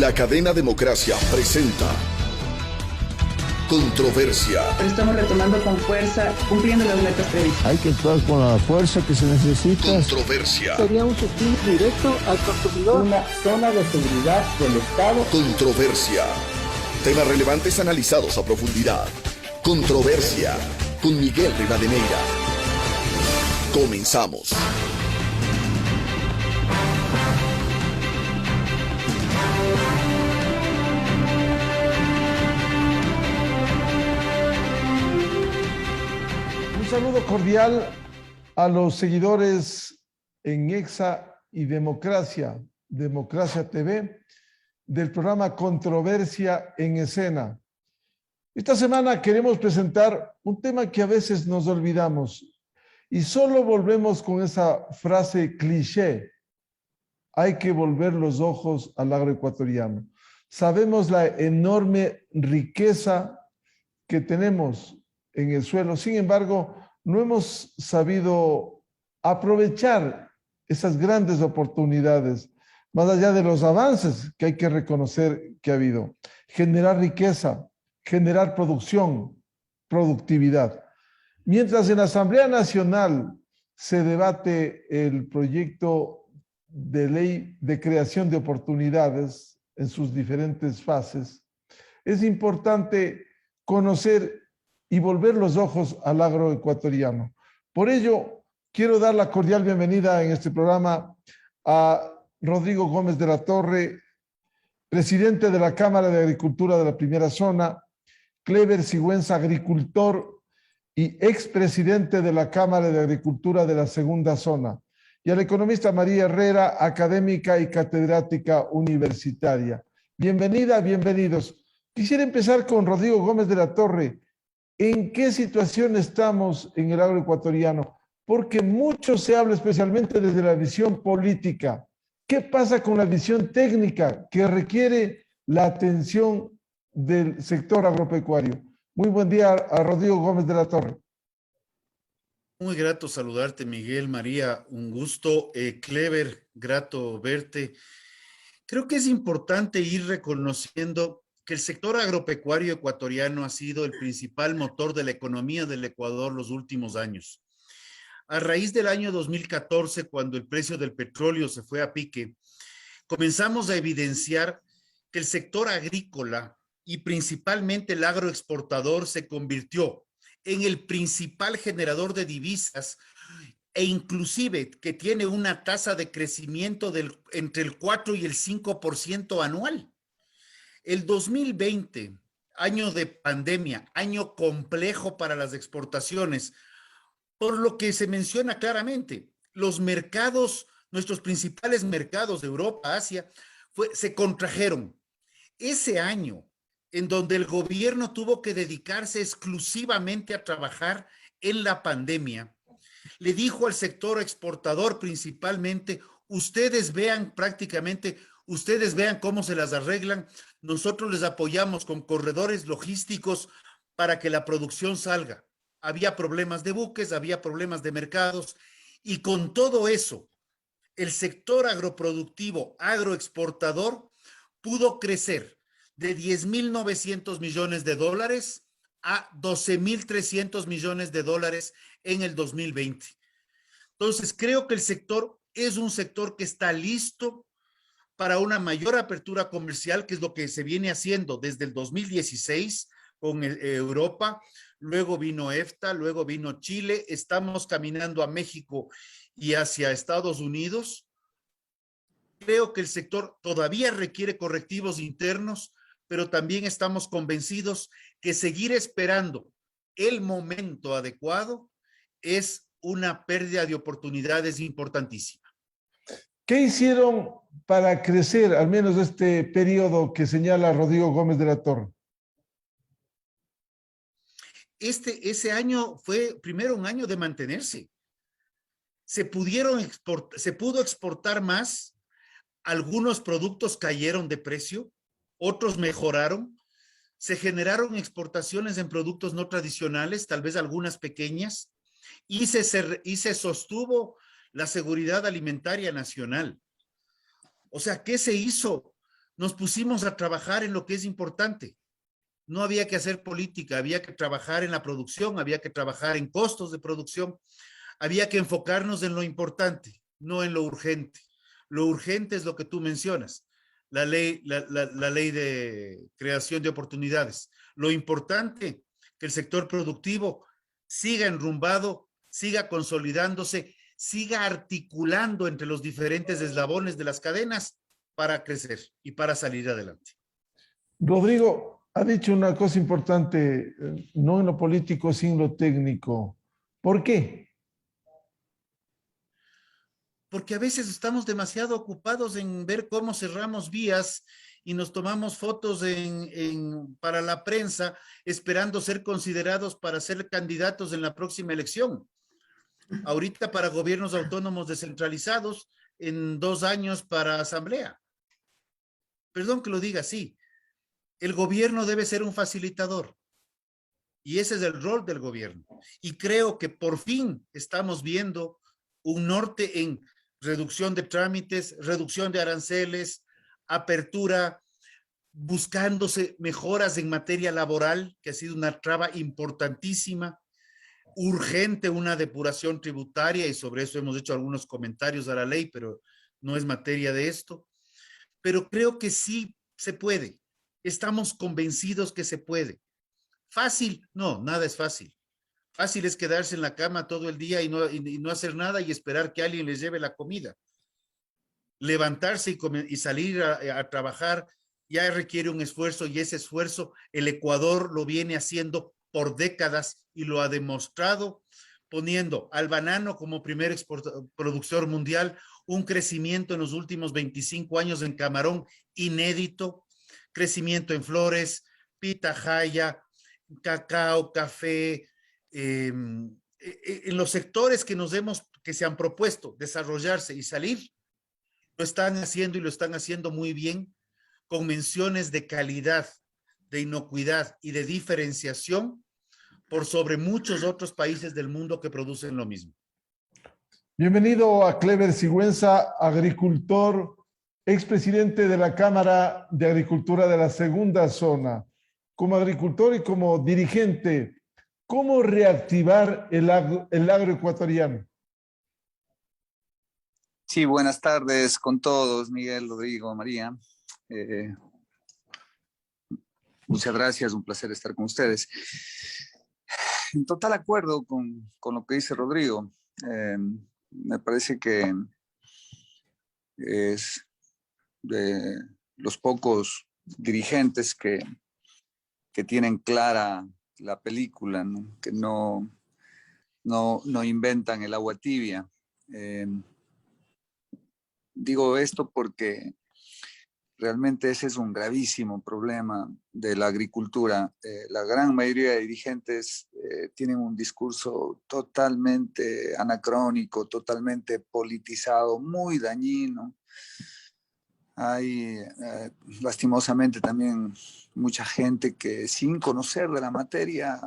La cadena Democracia presenta Controversia. Pero estamos retomando con fuerza, cumpliendo las metas previstas. Hay que actuar con la fuerza que se necesita. Controversia. Sería un subsidio directo al consumidor. Una zona de seguridad del Estado. Controversia. Temas relevantes analizados a profundidad. Controversia. Con Miguel Rivadeneira. Comenzamos. Un saludo cordial a los seguidores en Exa y Democracia TV, del programa Controversia en Escena. Esta semana queremos presentar un tema que a veces nos olvidamos y solo volvemos con esa frase cliché: hay que volver los ojos al agroecuatoriano. Sabemos la enorme riqueza que tenemos en el suelo. Sin embargo, no hemos sabido aprovechar esas grandes oportunidades, más allá de los avances que hay que reconocer que ha habido. Generar riqueza, generar producción, productividad. Mientras en la Asamblea Nacional se debate el proyecto de ley de creación de oportunidades en sus diferentes fases, es importante conocer y volver los ojos al agroecuatoriano. Por ello, quiero dar la cordial bienvenida en este programa a Rodrigo Gómez de la Torre, presidente de la Cámara de Agricultura de la Primera Zona, Clever Sigüenza, agricultor y expresidente de la Cámara de Agricultura de la Segunda Zona, y a la economista María Herrera, académica y catedrática universitaria. Bienvenida, bienvenidos. Quisiera empezar con Rodrigo Gómez de la Torre. ¿En qué situación estamos en el agroecuatoriano? Porque mucho se habla, especialmente desde la visión política. ¿Qué pasa con la visión técnica que requiere la atención del sector agropecuario? Muy buen día a Rodrigo Gómez de la Torre. Muy grato saludarte, Miguel, María, un gusto. Clever, grato verte. Creo que es importante ir reconociendo que el sector agropecuario ecuatoriano ha sido el principal motor de la economía del Ecuador los últimos años. A raíz del año 2014, cuando el precio del petróleo se fue a pique, comenzamos a evidenciar que el sector agrícola y principalmente el agroexportador se convirtió en el principal generador de divisas e inclusive que tiene una tasa de crecimiento entre el 4 y el 5% anual. El 2020, año de pandemia, año complejo para las exportaciones, por lo que se menciona claramente, los mercados, nuestros principales mercados de Europa, Asia, se contrajeron. Ese año, en donde el gobierno tuvo que dedicarse exclusivamente a trabajar en la pandemia, le dijo al sector exportador principalmente: ustedes vean cómo se las arreglan, nosotros les apoyamos con corredores logísticos para que la producción salga. Había problemas de buques, había problemas de mercados, y con todo eso, el sector agroproductivo, agroexportador, pudo crecer de 10.900 millones de dólares a 12.300 millones de dólares en el 2020. Entonces, creo que el sector es un sector que está listo para una mayor apertura comercial, que es lo que se viene haciendo desde el 2016 con Europa, luego vino EFTA, luego vino Chile, estamos caminando a México y hacia Estados Unidos. Creo que el sector todavía requiere correctivos internos, pero también estamos convencidos que seguir esperando el momento adecuado es una pérdida de oportunidades importantísima. ¿Qué hicieron para crecer, al menos este periodo que señala Rodrigo Gómez de la Torre? Ese año fue primero un año de mantenerse. Se pudo exportar más, algunos productos cayeron de precio, otros mejoraron, se generaron exportaciones en productos no tradicionales, tal vez algunas pequeñas, y se sostuvo la seguridad alimentaria nacional. O sea, ¿qué se hizo? nos pusimos a trabajar en lo que es importante. No había que hacer política, había que trabajar en la producción, había que trabajar en costos de producción, había que enfocarnos en lo importante, no en lo urgente. Lo urgente es lo que tú mencionas, la ley de creación de oportunidades. Lo importante, que el sector productivo siga enrumbado, siga consolidándose, siga articulando entre los diferentes eslabones de las cadenas para crecer y para salir adelante. Rodrigo, ha dicho una cosa importante, no en lo político, sino en lo técnico. ¿Por qué? Porque a veces estamos demasiado ocupados en ver cómo cerramos vías y nos tomamos fotos para la prensa esperando ser considerados para ser candidatos en la próxima elección. Ahorita para gobiernos autónomos descentralizados, en 2 años para asamblea. Perdón que lo diga así. El gobierno debe ser un facilitador. Y ese es el rol del gobierno. Y creo que por fin estamos viendo un norte en reducción de trámites, reducción de aranceles, apertura, buscándose mejoras en materia laboral, que ha sido una traba importantísima, urgente una depuración tributaria, y sobre eso hemos hecho algunos comentarios a la ley, pero no es materia de esto. Pero creo que sí se puede. Estamos convencidos que se puede. ¿Fácil? No, nada es fácil. Fácil es quedarse en la cama todo el día y no hacer nada y esperar que alguien les lleve la comida. Levantarse y salir a trabajar ya requiere un esfuerzo, y ese esfuerzo el Ecuador lo viene haciendo por décadas y lo ha demostrado poniendo al banano como primer productor mundial, un crecimiento en los últimos 25 años en camarón inédito, crecimiento en flores, pitahaya, cacao, café, en los sectores que se han propuesto desarrollarse y salir, lo están haciendo y lo están haciendo muy bien, con menciones de calidad, de inocuidad y de diferenciación por sobre muchos otros países del mundo que producen lo mismo. Bienvenido a Clever Sigüenza, agricultor, expresidente de la Cámara de Agricultura de la Segunda Zona. Como agricultor y como dirigente, ¿cómo reactivar el agro ecuatoriano? Sí, buenas tardes con todos, Miguel, Rodrigo, María. Muchas gracias, un placer estar con ustedes. En total acuerdo con lo que dice Rodrigo. Me parece que es de los pocos dirigentes que tienen clara la película, ¿no? Que no inventan el agua tibia. Digo esto porque realmente ese es un gravísimo problema de la agricultura. La gran mayoría de dirigentes tienen un discurso totalmente anacrónico, totalmente politizado, muy dañino. Hay lastimosamente también mucha gente que sin conocer de la materia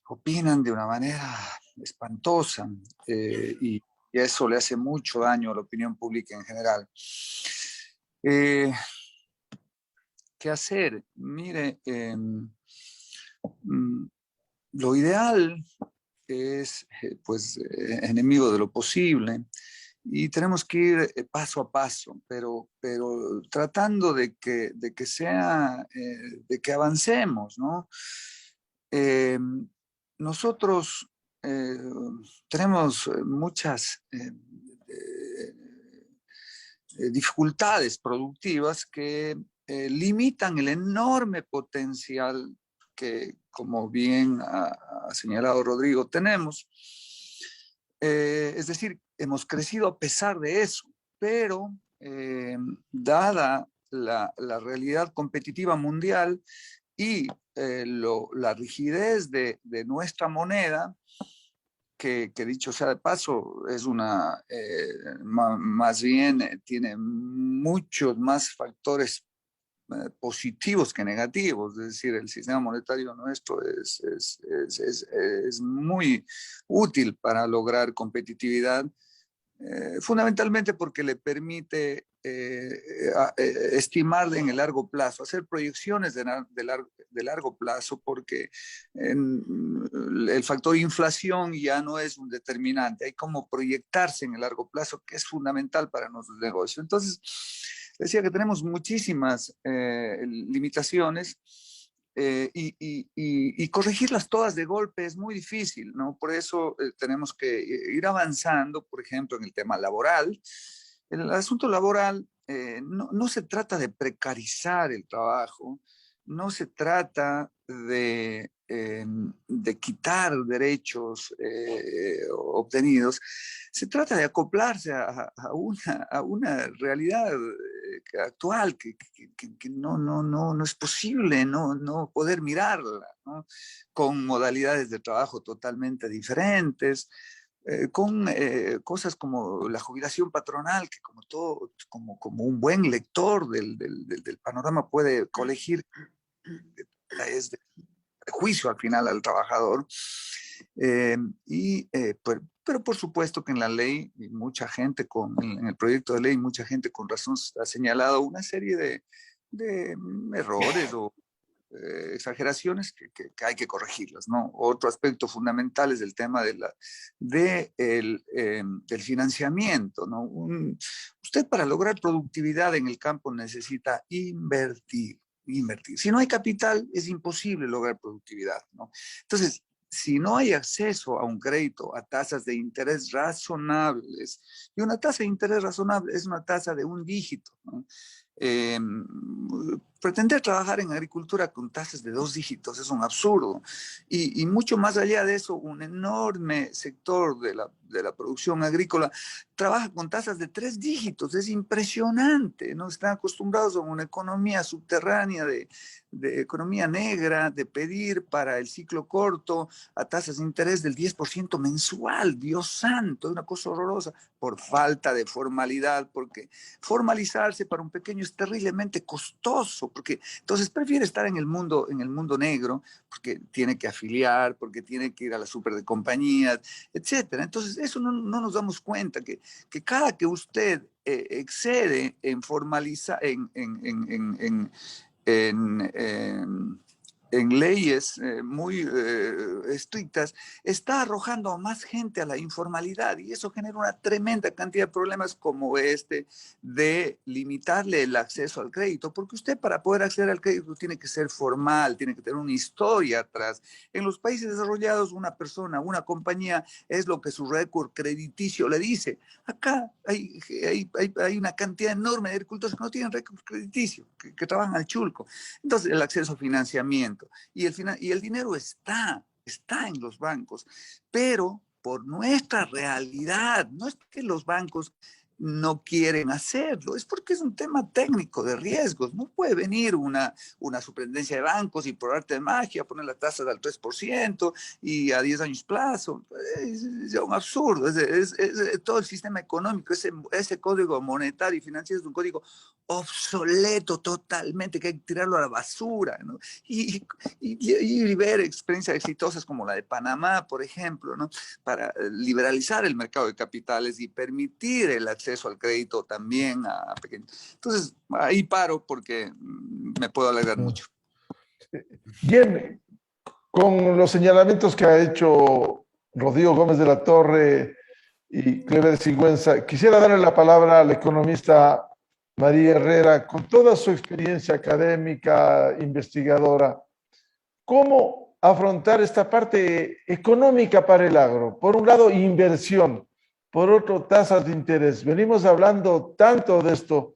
opinan de una manera espantosa y eso le hace mucho daño a la opinión pública en general. ¿Qué hacer? Mire, lo ideal es pues enemigo de lo posible y tenemos que ir paso a paso, pero tratando de que avancemos, ¿no? Nosotros tenemos muchas dificultades productivas que limitan el enorme potencial que, como bien ha señalado Rodrigo, tenemos. Es decir, hemos crecido a pesar de eso, pero dada la realidad competitiva mundial y la rigidez de nuestra moneda, que dicho sea de paso, es una, más bien tiene muchos más factores positivos que negativos. Es decir, el sistema monetario nuestro es muy útil para lograr competitividad, fundamentalmente porque le permite estimar en el largo plazo, hacer proyecciones de largo plazo, porque el factor inflación ya no es un determinante, hay como proyectarse en el largo plazo, que es fundamental para nuestros negocios. Entonces, decía que tenemos muchísimas limitaciones. Y corregirlas todas de golpe es muy difícil, ¿no? Por eso tenemos que ir avanzando, por ejemplo, en el tema laboral. El asunto laboral no se trata de precarizar el trabajo, no se trata de quitar derechos obtenidos, se trata de acoplarse a una realidad actual que no es posible no poder mirarla, ¿no? Con modalidades de trabajo totalmente diferentes, con cosas como la jubilación patronal, que como un buen lector del panorama puede colegir, es de juicio al final al trabajador. Pero por supuesto que en la ley, y mucha gente en el proyecto de ley, mucha gente con razón ha señalado una serie de errores o exageraciones que hay que corregirlas, ¿no? Otro aspecto fundamental es el tema del financiamiento, ¿no? Usted para lograr productividad en el campo necesita invertir. Si no hay capital, es imposible lograr productividad, ¿no? Entonces, si no hay acceso a un crédito a tasas de interés razonables, y una tasa de interés razonable es una tasa de un dígito, ¿no? Pretender trabajar en agricultura con tasas de 2 dígitos es un absurdo. Y mucho más allá de eso, un enorme sector de la producción agrícola trabaja con tasas de 3 dígitos. Es impresionante, ¿no? Están acostumbrados a una economía subterránea, de economía negra, de pedir para el ciclo corto a tasas de interés del 10% mensual. Dios santo, es una cosa horrorosa, por falta de formalidad, porque formalizarse para un pequeño es terriblemente costoso, porque entonces prefiere estar en el mundo negro, porque tiene que afiliar, porque tiene que ir a la super de compañías, etcétera. Entonces eso no nos damos cuenta, que cada que usted excede en formalizar, en leyes muy estrictas, está arrojando a más gente a la informalidad, y eso genera una tremenda cantidad de problemas como de limitarle el acceso al crédito, porque usted para poder acceder al crédito tiene que ser formal, tiene que tener una historia atrás. En los países desarrollados, una persona, una compañía es lo que su récord crediticio le dice. Acá hay una cantidad enorme de agricultores que no tienen récord crediticio, que trabajan al chulco. Entonces, el acceso a financiamiento y el dinero está en los bancos, pero por nuestra realidad, no es que los bancos no quieren hacerlo, es porque es un tema técnico de riesgos. No puede venir una superintendencia de bancos y por arte de magia poner la tasa del 3% y a 10 años plazo. Es un absurdo. Es todo el sistema económico, ese código monetario y financiero es un código obsoleto totalmente, que hay que tirarlo a la basura, ¿no? Y ver experiencias exitosas como la de Panamá, por ejemplo, ¿no? Para liberalizar el mercado de capitales y permitir el acceso al crédito también a pequeños. Entonces, ahí paro porque me puedo alargar mucho. Bien, con los señalamientos que ha hecho Rodrigo Gómez de la Torre y Cleber Sigüenza, quisiera darle la palabra al economista María Herrera, con toda su experiencia académica, investigadora. ¿Cómo afrontar esta parte económica para el agro? Por un lado, inversión, por otro, tasas de interés. Venimos hablando tanto de esto,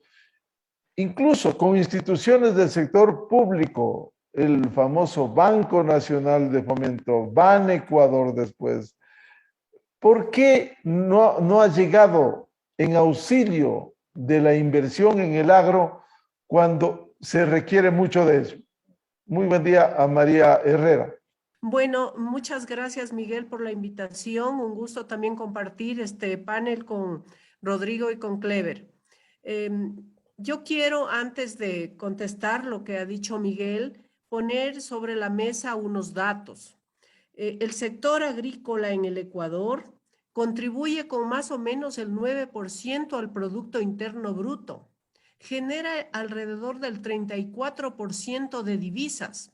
incluso con instituciones del sector público, el famoso Banco Nacional de Fomento, Ban Ecuador después. ¿Por qué no ha llegado en auxilio de la inversión en el agro cuando se requiere mucho de eso? Muy buen día a María Herrera. Bueno, muchas gracias, Miguel, por la invitación. Un gusto también compartir este panel con Rodrigo y con Cleber. Yo quiero, antes de contestar lo que ha dicho Miguel, poner sobre la mesa unos datos. El sector agrícola en el Ecuador contribuye con más o menos el 9% al Producto Interno Bruto, genera alrededor del 34% de divisas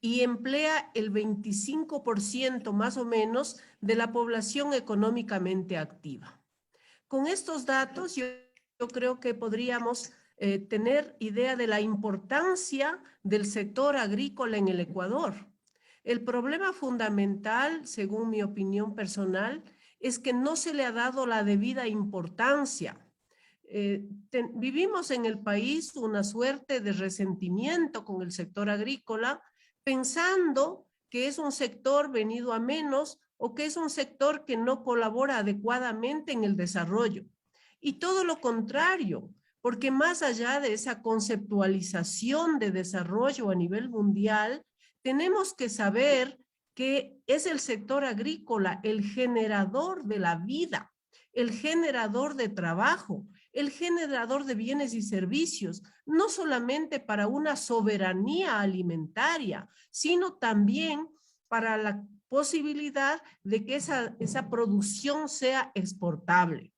y emplea el 25% más o menos de la población económicamente activa. Con estos datos yo creo que podríamos tener idea de la importancia del sector agrícola en el Ecuador. El problema fundamental, según mi opinión personal, es que no se le ha dado la debida importancia. Vivimos en el país una suerte de resentimiento con el sector agrícola, pensando que es un sector venido a menos o que es un sector que no colabora adecuadamente en el desarrollo. Y todo lo contrario, porque más allá de esa conceptualización de desarrollo a nivel mundial, tenemos que saber que es el sector agrícola el generador de la vida, el generador de trabajo, el generador de bienes y servicios, no solamente para una soberanía alimentaria, sino también para la posibilidad de que esa producción sea exportable.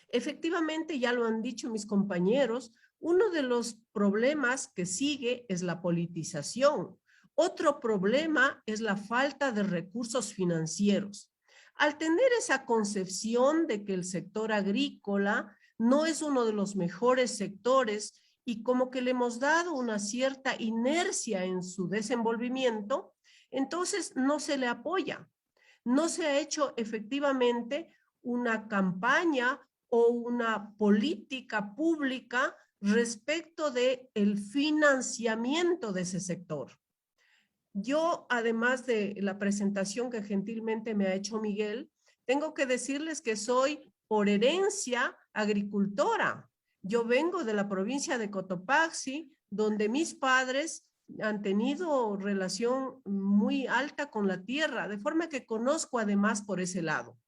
Efectivamente, ya lo han dicho mis compañeros, uno de los problemas que sigue es la politización. Otro problema es la falta de recursos financieros. Al tener esa concepción de que el sector agrícola no es uno de los mejores sectores y como que le hemos dado una cierta inercia en su desenvolvimiento, entonces no se le apoya. No se ha hecho efectivamente una campaña o una política pública respecto del financiamiento de ese sector. Yo, además de la presentación que gentilmente me ha hecho Miguel, tengo que decirles que soy por herencia agricultora. Yo vengo de la provincia de Cotopaxi, donde mis padres han tenido relación muy alta con la tierra, de forma que conozco además por ese lado.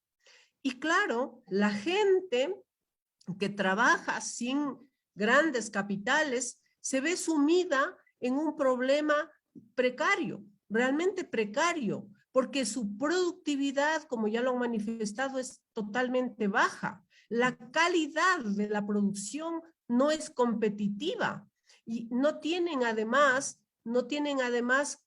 Y claro, la gente que trabaja sin grandes capitales se ve sumida en un problema precario, realmente precario, porque su productividad, como ya lo han manifestado, es totalmente baja. La calidad de la producción no es competitiva y no tienen además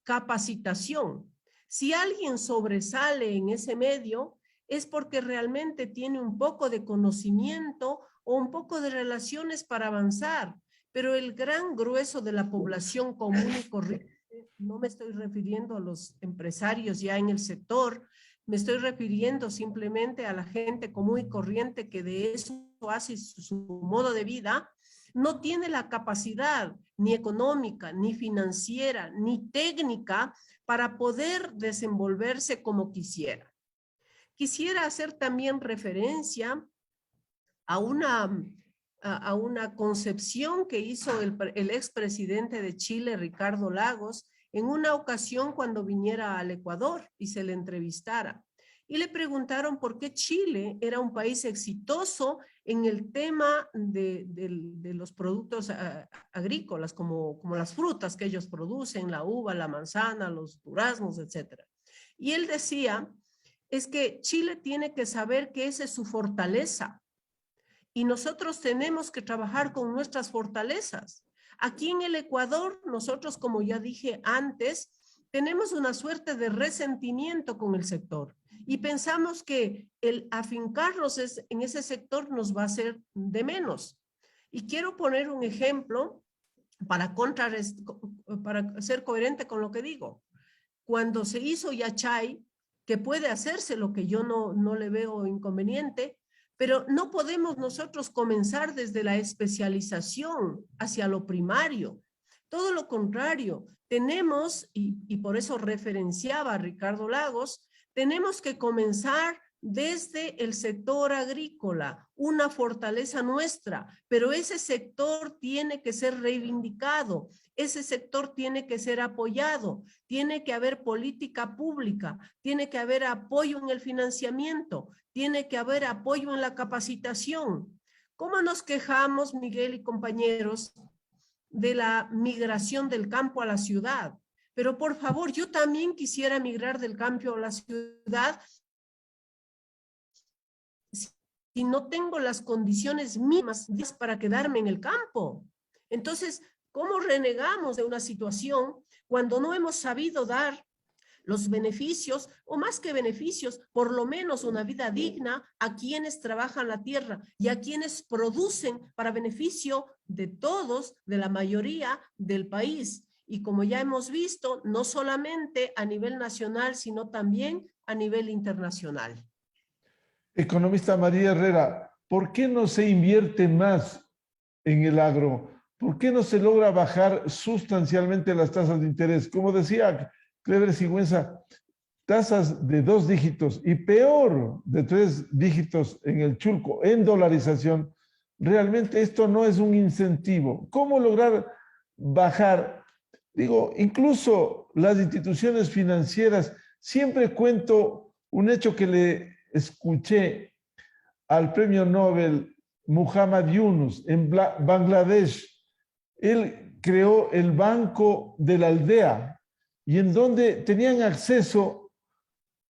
capacitación. Si alguien sobresale en ese medio, es porque realmente tiene un poco de conocimiento o un poco de relaciones para avanzar, pero el gran grueso de la población común y corriente, no me estoy refiriendo a los empresarios ya en el sector, me estoy refiriendo simplemente a la gente común y corriente que de eso hace su modo de vida, no tiene la capacidad ni económica, ni financiera, ni técnica para poder desenvolverse como quisiera. Quisiera hacer también referencia a una concepción que hizo el expresidente de Chile, Ricardo Lagos, en una ocasión cuando viniera al Ecuador y se le entrevistara. Y le preguntaron por qué Chile era un país exitoso en el tema de los productos agrícolas, como las frutas que ellos producen, la uva, la manzana, los duraznos, etc. Y él decía, es que Chile tiene que saber que esa es su fortaleza. Y nosotros tenemos que trabajar con nuestras fortalezas. Aquí en el Ecuador, nosotros, como ya dije antes, tenemos una suerte de resentimiento con el sector y pensamos que el afincarnos en ese sector nos va a hacer de menos. Y quiero poner un ejemplo para ser coherente con lo que digo. Cuando se hizo Yachay, que puede hacerse, lo que yo no le veo inconveniente, pero no podemos nosotros comenzar desde la especialización hacia lo primario. Todo lo contrario, tenemos, y por eso referenciaba a Ricardo Lagos, tenemos que comenzar desde el sector agrícola, una fortaleza nuestra, pero ese sector tiene que ser reivindicado, ese sector tiene que ser apoyado, tiene que haber política pública, tiene que haber apoyo en el financiamiento, tiene que haber apoyo en la capacitación. ¿Cómo nos quejamos, Miguel y compañeros, de la migración del campo a la ciudad? Pero por favor, yo también quisiera migrar del campo a la ciudad si no tengo las condiciones mínimas para quedarme en el campo? Entonces, ¿cómo renegamos de una situación cuando no hemos sabido dar los beneficios, o más que beneficios, por lo menos una vida digna a quienes trabajan la tierra y a quienes producen para beneficio de todos, de la mayoría del país? Y como ya hemos visto, no solamente a nivel nacional, sino también a nivel internacional. Economista María Herrera, ¿por qué no se invierte más en el agro? ¿Por qué no se logra bajar sustancialmente las tasas de interés? Como decía Cleber Sigüenza, tasas de 2 dígitos y peor de 3 dígitos en el Chulco, en dolarización. Realmente esto no es un incentivo. ¿Cómo lograr bajar? Digo, incluso las instituciones financieras, siempre cuento un hecho que le escuché al premio Nobel Muhammad Yunus en Bangladesh. Él creó el Banco de la Aldea, y en donde tenían acceso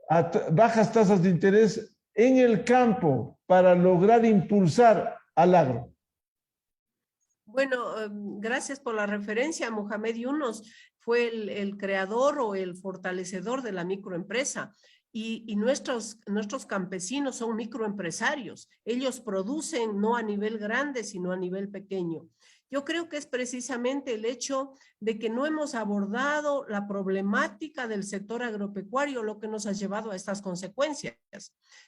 a bajas tasas de interés en el campo para lograr impulsar al agro. Bueno, gracias por la referencia. Mohamed Yunus fue el creador o el fortalecedor de la microempresa. Y nuestros campesinos son microempresarios. Ellos producen no a nivel grande, sino a nivel pequeño. Yo creo que es precisamente el hecho de que no hemos abordado la problemática del sector agropecuario lo que nos ha llevado a estas consecuencias.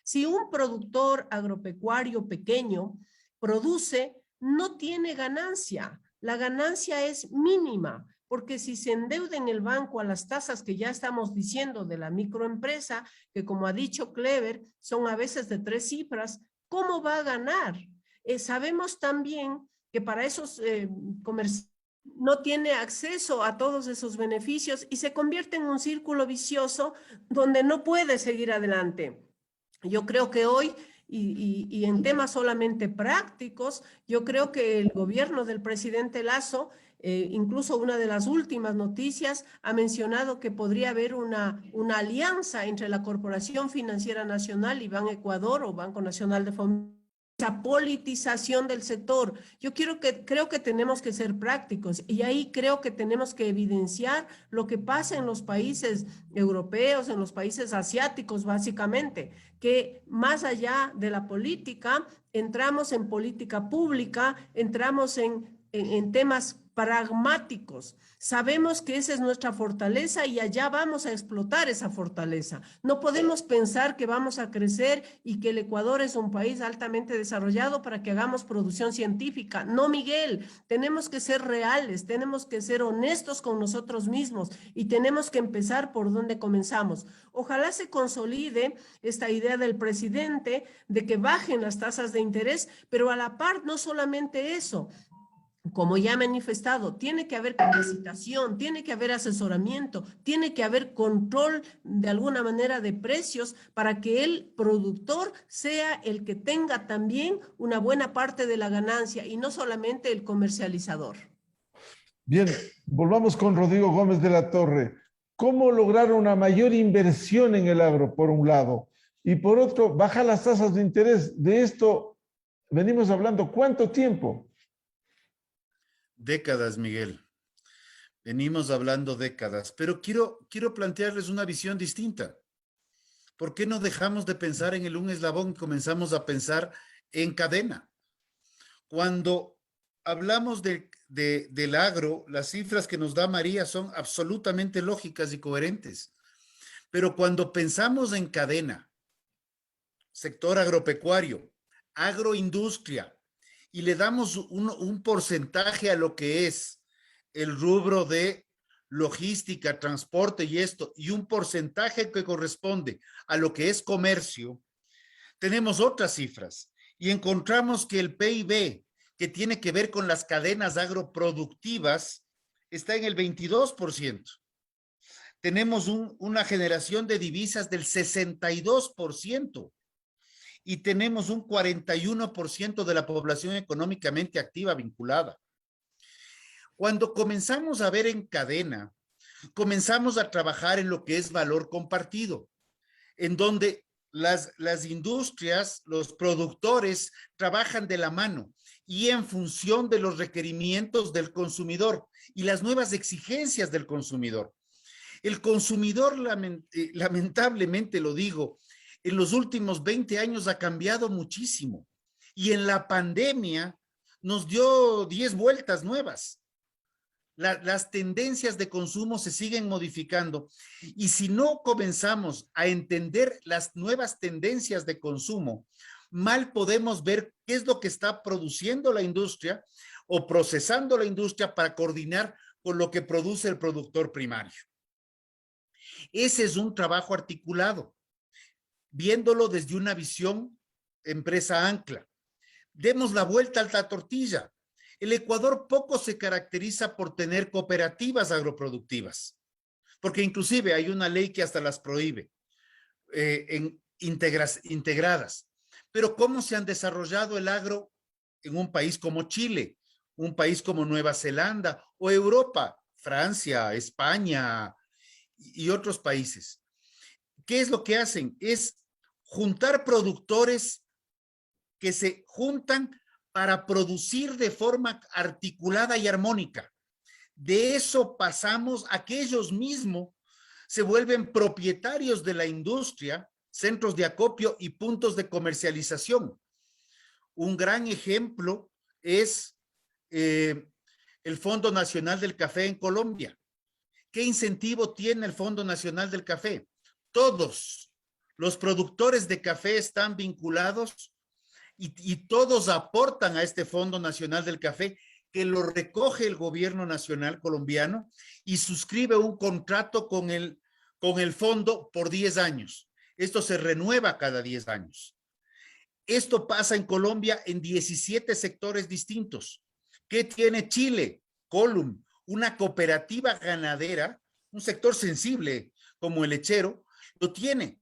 Si un productor agropecuario pequeño produce, no tiene ganancia. La ganancia es mínima, porque si se endeuda en el banco a las tasas que ya estamos diciendo de la microempresa, que como ha dicho Cleber, son a veces de 3 cifras, ¿cómo va a ganar? Sabemos también que para esos comerciantes no tiene acceso a todos esos beneficios y se convierte en un círculo vicioso donde no puede seguir adelante. Yo creo que hoy, y en temas solamente prácticos, yo creo que el gobierno del presidente Lasso, incluso una de las últimas noticias, ha mencionado que podría haber una alianza entre la Corporación Financiera Nacional y Ban Ecuador o Banco Nacional de Fomento. Esa politización del sector. Yo creo que tenemos que ser prácticos y ahí creo que tenemos que evidenciar lo que pasa en los países europeos, en los países asiáticos básicamente, que más allá de la política, entramos en política pública, entramos en temas pragmáticos. Sabemos que esa es nuestra fortaleza y allá vamos a explotar esa fortaleza. No podemos pensar que vamos a crecer y que el Ecuador es un país altamente desarrollado para que hagamos producción científica. No, Miguel, tenemos que ser reales, tenemos que ser honestos con nosotros mismos y tenemos que empezar por donde comenzamos. Ojalá se consolide esta idea del presidente de que bajen las tasas de interés, pero a la par no solamente eso. Como ya he manifestado, tiene que haber capacitación, tiene que haber asesoramiento, tiene que haber control de alguna manera de precios para que el productor sea el que tenga también una buena parte de la ganancia y no solamente el comercializador. Bien, volvamos con Rodrigo Gómez de la Torre. ¿Cómo lograr una mayor inversión en el agro, por un lado? Y por otro, bajar las tasas de interés. De esto venimos hablando, ¿cuánto tiempo? Décadas, Miguel. Venimos hablando décadas, pero quiero plantearles una visión distinta. ¿Por qué no dejamos de pensar en un eslabón y comenzamos a pensar en cadena? Cuando hablamos del agro, las cifras que nos da María son absolutamente lógicas y coherentes. Pero cuando pensamos en cadena, sector agropecuario, agroindustria, y le damos un porcentaje a lo que es el rubro de logística, transporte y esto, y un porcentaje que corresponde a lo que es comercio, tenemos otras cifras y encontramos que el PIB que tiene que ver con las cadenas agroproductivas está en el 22%. Tenemos una generación de divisas del 62%. Y tenemos un 41% de la población económicamente activa vinculada. Cuando comenzamos a ver en cadena, comenzamos a trabajar en lo que es valor compartido, en donde las industrias, los productores trabajan de la mano y en función de los requerimientos del consumidor y las nuevas exigencias del consumidor. El consumidor, lamentablemente lo digo, en los últimos 20 años ha cambiado muchísimo y en la pandemia nos dio 10 vueltas nuevas. Las tendencias de consumo se siguen modificando y si no comenzamos a entender las nuevas tendencias de consumo, mal podemos ver qué es lo que está produciendo la industria o procesando la industria para coordinar con lo que produce el productor primario. Ese es un trabajo articulado, viéndolo desde una visión empresa ancla. Demos la vuelta a la tortilla. El Ecuador poco se caracteriza por tener cooperativas agroproductivas, porque inclusive hay una ley que hasta las prohíbe, integradas. Pero ¿cómo se han desarrollado el agro en un país como Chile, un país como Nueva Zelanda o Europa, Francia, España y otros países? ¿Qué es lo que hacen? Es juntar productores que se juntan para producir de forma articulada y armónica. De eso pasamos a que ellos mismos se vuelven propietarios de la industria, centros de acopio y puntos de comercialización. Un gran ejemplo es el Fondo Nacional del Café en Colombia. ¿Qué incentivo tiene el Fondo Nacional del Café? Todos los productores de café están vinculados y todos aportan a este Fondo Nacional del Café, que lo recoge el gobierno nacional colombiano y suscribe un contrato con el fondo por 10 años. Esto se renueva cada 10 años. Esto pasa en Colombia en 17 sectores distintos. ¿Qué tiene Chile? Colum, una cooperativa ganadera, un sector sensible como el lechero, lo tiene.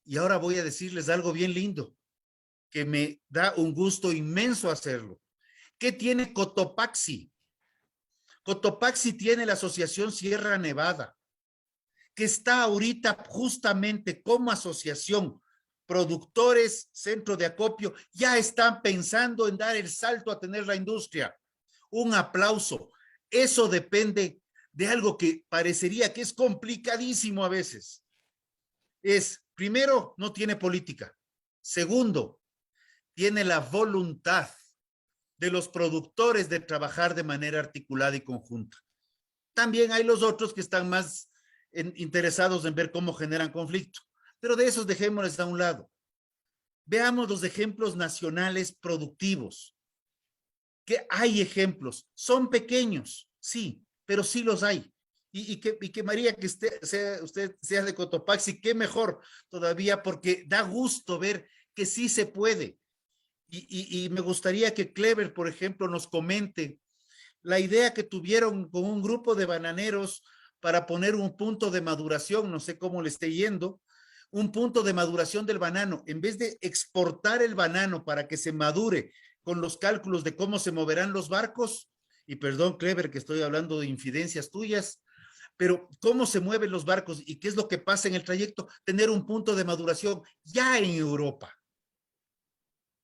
Y ahora voy a decirles algo bien lindo, que me da un gusto inmenso hacerlo. ¿Qué tiene Cotopaxi? Cotopaxi tiene la Asociación Sierra Nevada, que está ahorita justamente como asociación, productores, centro de acopio, ya están pensando en dar el salto a tener la industria. Un aplauso. Eso depende de algo que parecería que es complicadísimo a veces. Primero, no tiene política. Segundo, tiene la voluntad de los productores de trabajar de manera articulada y conjunta. También hay los otros que están más interesados en ver cómo generan conflicto, pero de esos dejémosles a un lado. Veamos los ejemplos nacionales productivos. Que hay ejemplos, son pequeños, sí, pero sí los hay. Y que María, que usted sea de Cotopaxi, qué mejor todavía, porque da gusto ver que sí se puede. Y me gustaría que Clever, por ejemplo, nos comente la idea que tuvieron con un grupo de bananeros para poner un punto de maduración, no sé cómo le esté yendo, un punto de maduración del banano. En vez de exportar el banano para que se madure con los cálculos de cómo se moverán los barcos, y perdón, Clever, que estoy hablando de infidencias tuyas, pero cómo se mueven los barcos y qué es lo que pasa en el trayecto, tener un punto de maduración ya en Europa.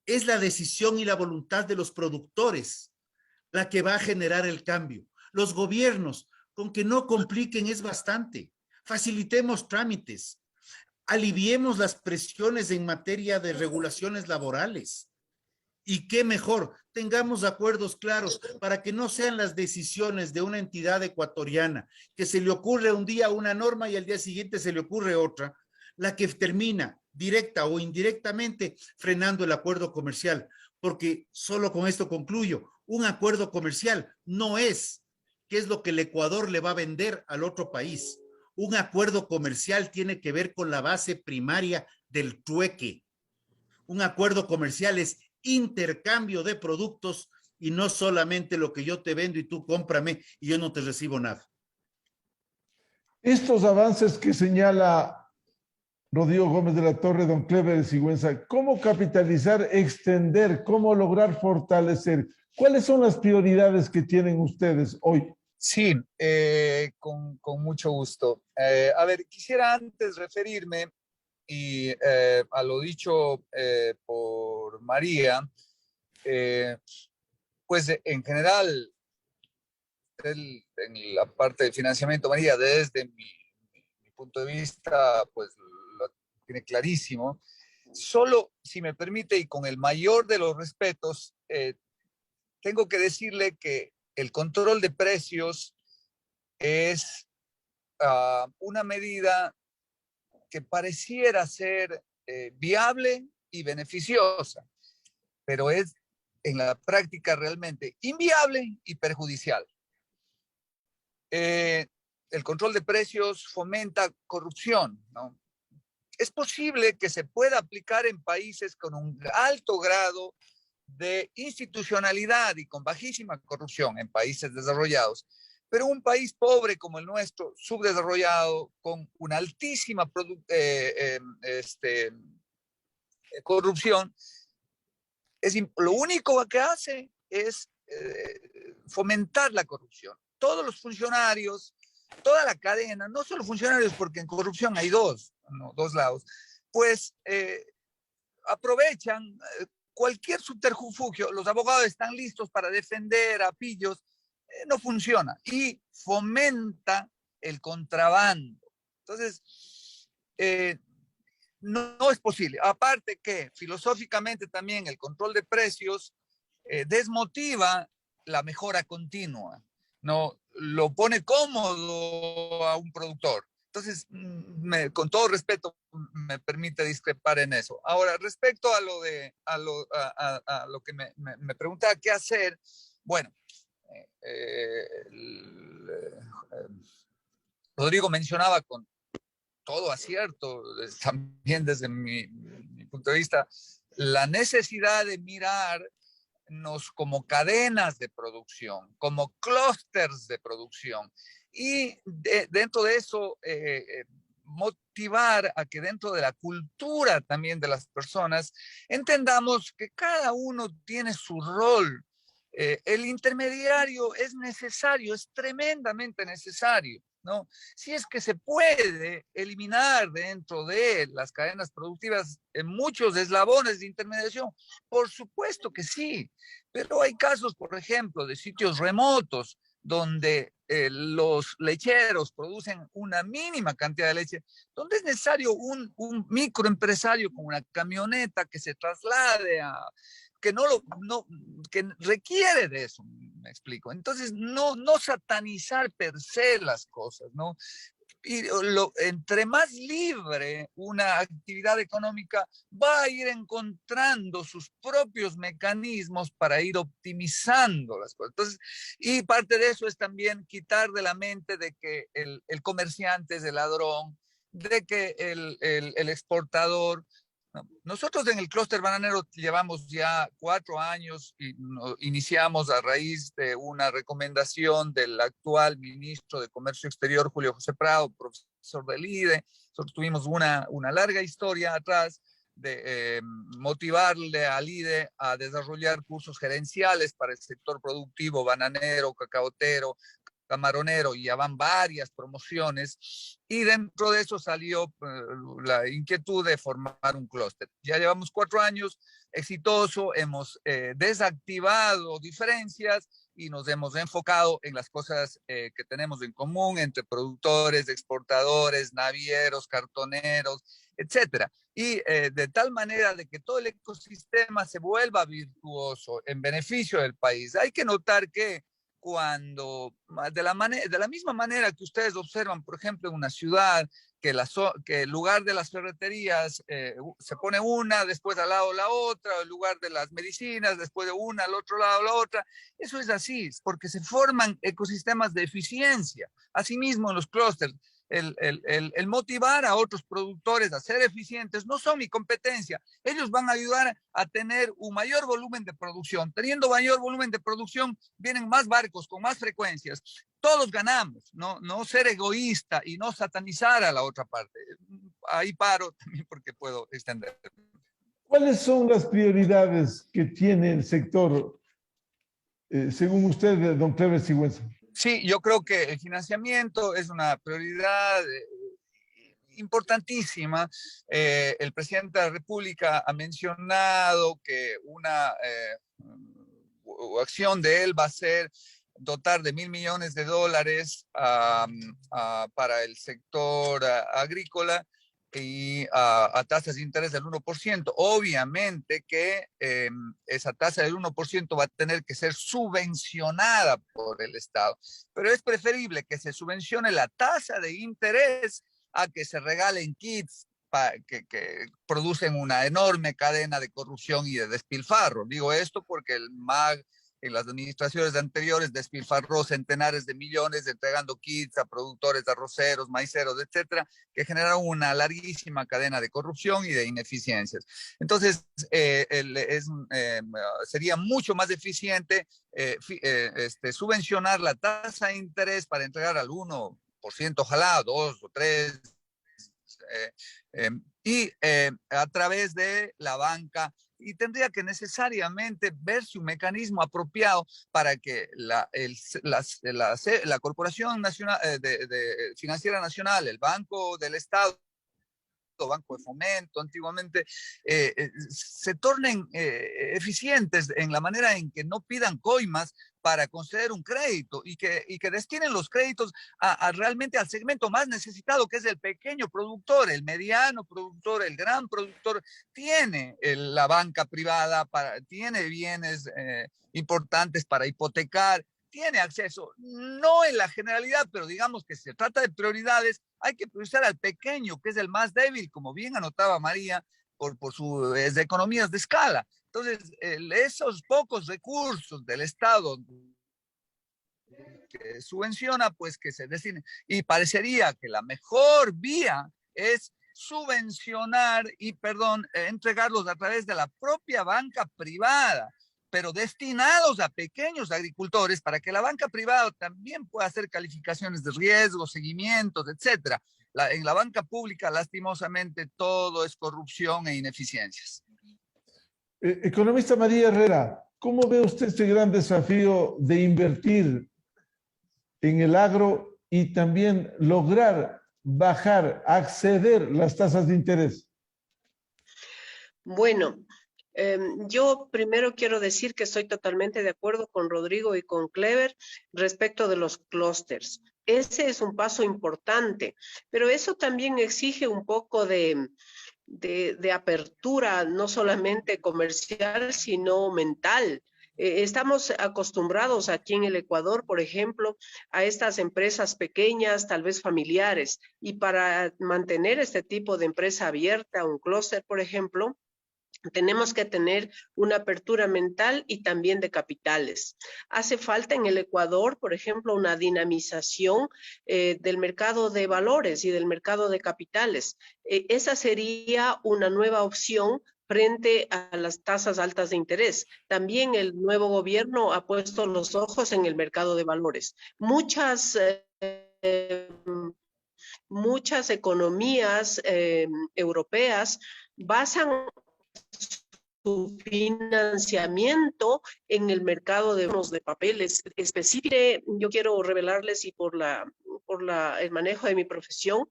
Es la decisión y la voluntad de los productores la que va a generar el cambio. Los gobiernos, con que no compliquen es bastante. Facilitemos trámites, aliviemos las presiones en materia de regulaciones laborales. Y qué mejor, tengamos acuerdos claros para que no sean las decisiones de una entidad ecuatoriana, que se le ocurre un día una norma y al día siguiente se le ocurre otra, la que termina directa o indirectamente frenando el acuerdo comercial, porque solo con esto concluyo, un acuerdo comercial no es qué es lo que el Ecuador le va a vender al otro país. Un acuerdo comercial tiene que ver con la base primaria del trueque. Un acuerdo comercial es intercambio de productos y no solamente lo que yo te vendo y tú cómprame y yo no te recibo nada. Estos avances que señala Rodrigo Gómez de la Torre, don Clever de Sigüenza, ¿cómo capitalizar, extender, cómo lograr fortalecer? ¿Cuáles son las prioridades que tienen ustedes hoy? Sí, con mucho gusto. A ver, quisiera antes referirme y a lo dicho por María, pues en general, en la parte de financiamiento, María, desde mi punto de vista, pues lo tiene clarísimo. Solo, si me permite, y con el mayor de los respetos, tengo que decirle que el control de precios es una medida que pareciera ser viable y beneficiosa, pero es en la práctica realmente inviable y perjudicial. El control de precios fomenta corrupción, ¿no? Es posible que se pueda aplicar en países con un alto grado de institucionalidad y con bajísima corrupción en países desarrollados, pero un país pobre como el nuestro, subdesarrollado, con una altísima corrupción, lo único que hace es fomentar la corrupción. Todos los funcionarios, toda la cadena, no solo funcionarios, porque en corrupción hay dos lados, pues aprovechan cualquier subterfugio. Los abogados están listos para defender a pillos, no funciona y fomenta el contrabando. Entonces, no es posible. Aparte que filosóficamente también el control de precios desmotiva la mejora continua, no lo pone cómodo a un productor. Entonces, con todo respeto, me permite discrepar en eso. Ahora, respecto a lo que me preguntaba qué hacer, bueno, Rodrigo mencionaba con todo acierto, también desde mi punto de vista, la necesidad de mirarnos como cadenas de producción, como clústeres de producción, y dentro de eso motivar a que dentro de la cultura también de las personas entendamos que cada uno tiene su rol. El intermediario es necesario, es tremendamente necesario, ¿no? Si es que se puede eliminar dentro de las cadenas productivas muchos eslabones de intermediación, por supuesto que sí, pero hay casos, por ejemplo, de sitios remotos donde los lecheros producen una mínima cantidad de leche, donde es necesario un microempresario con una camioneta que se traslade que requiere de eso, me explico. Entonces, no satanizar per se las cosas, ¿no? Y entre más libre una actividad económica va a ir encontrando sus propios mecanismos para ir optimizando las cosas. Entonces, y parte de eso es también quitar de la mente de que el comerciante es el ladrón, de que el exportador. Nosotros en el clúster bananero llevamos ya 4 años y iniciamos a raíz de una recomendación del actual ministro de Comercio Exterior, Julio José Prado, profesor del IDE. Nosotros tuvimos una larga historia atrás de motivarle al IDE a desarrollar cursos gerenciales para el sector productivo bananero, cacaotero, camaronero, y ya van varias promociones, y dentro de eso salió la inquietud de formar un clúster. Ya llevamos 4 años, exitoso, hemos desactivado diferencias y nos hemos enfocado en las cosas que tenemos en común entre productores, exportadores, navieros, cartoneros, etcétera. Y de tal manera de que todo el ecosistema se vuelva virtuoso en beneficio del país. Hay que notar que cuando, de la misma manera que ustedes observan, por ejemplo, en una ciudad, que el lugar de las ferreterías se pone una, después al lado la otra, el lugar de las medicinas, después de una, al otro lado la otra. Eso es así, porque se forman ecosistemas de eficiencia. Asimismo, en los clústeres, el motivar a otros productores a ser eficientes no son mi competencia. Ellos van a ayudar a tener un mayor volumen de producción. Teniendo mayor volumen de producción, vienen más barcos con más frecuencias. Todos ganamos, no ser egoísta y no satanizar a la otra parte. Ahí paro también porque puedo extender. ¿Cuáles son las prioridades que tiene el sector, según usted, don Clever Sigüenza? Sí, yo creo que el financiamiento es una prioridad importantísima. El presidente de la República ha mencionado que una acción de él va a ser dotar de $1.000 millones para el sector agrícola y a tasas de interés del 1%. Obviamente que esa tasa del 1% va a tener que ser subvencionada por el Estado, pero es preferible que se subvencione la tasa de interés a que se regalen kits que producen una enorme cadena de corrupción y de despilfarro. Digo esto porque el MAG en las administraciones anteriores despilfarró centenares de millones entregando kits a productores de arroceros, maiceros, etcétera, que generaron una larguísima cadena de corrupción y de ineficiencias. Entonces, sería mucho más eficiente subvencionar la tasa de interés para entregar al 1%, ojalá 2 o 3%, y a través de la banca, y tendría que necesariamente verse un mecanismo apropiado para que la Corporación Nacional, Financiera Nacional, el Banco del Estado, Banco de Fomento antiguamente, se tornen eficientes en la manera en que no pidan coimas para conceder un crédito y que destinen los créditos realmente al segmento más necesitado, que es el pequeño productor, el mediano productor, el gran productor. Tiene la banca privada, tiene bienes importantes para hipotecar, tiene acceso, no en la generalidad, pero digamos que se trata de prioridades. Hay que priorizar al pequeño, que es el más débil, como bien anotaba María, por sus economías de escala. Entonces, esos pocos recursos del Estado que subvenciona, pues que se destinen. Y parecería que la mejor vía es subvencionar y, entregarlos a través de la propia banca privada, pero destinados a pequeños agricultores para que la banca privada también pueda hacer calificaciones de riesgo, seguimientos, etcétera. En la banca pública, lastimosamente, todo es corrupción e ineficiencias. Economista María Herrera, ¿cómo ve usted este gran desafío de invertir en el agro y también lograr bajar, acceder las tasas de interés? Bueno, yo primero quiero decir que estoy totalmente de acuerdo con Rodrigo y con Clever respecto de los clústeres. Ese es un paso importante, pero eso también exige un poco de apertura, no solamente comercial, sino mental. Estamos acostumbrados aquí en el Ecuador, por ejemplo, a estas empresas pequeñas, tal vez familiares, y para mantener este tipo de empresa abierta, un clúster, por ejemplo, tenemos que tener una apertura mental y también de capitales. Hace falta en el Ecuador, por ejemplo, una dinamización del mercado de valores y del mercado de capitales. Esa sería una nueva opción frente a las tasas altas de interés. También el nuevo gobierno ha puesto los ojos en el mercado de valores. Muchas economías europeas basan su financiamiento en el mercado de bonos de papeles. Específicamente, yo quiero revelarles, y por el manejo de mi profesión,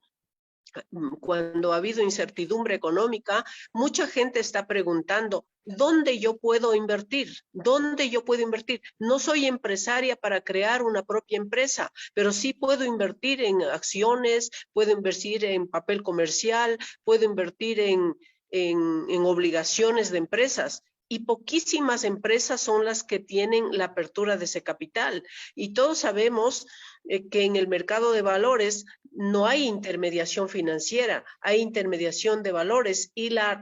cuando ha habido incertidumbre económica, mucha gente está preguntando, ¿dónde yo puedo invertir? ¿Dónde yo puedo invertir? No soy empresaria para crear una propia empresa, pero sí puedo invertir en acciones, puedo invertir en papel comercial, puedo invertir en obligaciones de empresas. Y poquísimas empresas son las que tienen la apertura de ese capital. Y todos sabemos que en el mercado de valores no hay intermediación financiera, hay intermediación de valores, y la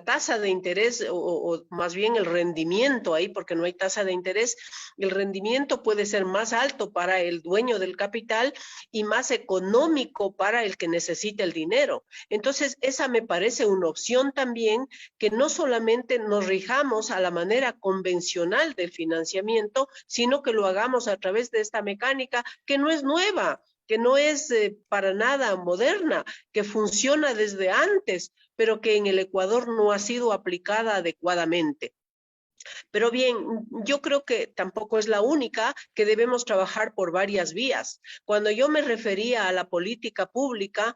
tasa de interés, o más bien el rendimiento ahí, porque no hay tasa de interés, el rendimiento puede ser más alto para el dueño del capital y más económico para el que necesita el dinero. Entonces, esa me parece una opción también, que no solamente nos rijamos a la manera convencional del financiamiento, sino que lo hagamos a través de esta mecánica que no es nueva, que no es para nada moderna, que funciona desde antes, pero que en el Ecuador no ha sido aplicada adecuadamente. Pero bien, yo creo que tampoco es la única, que debemos trabajar por varias vías. Cuando yo me refería a la política pública,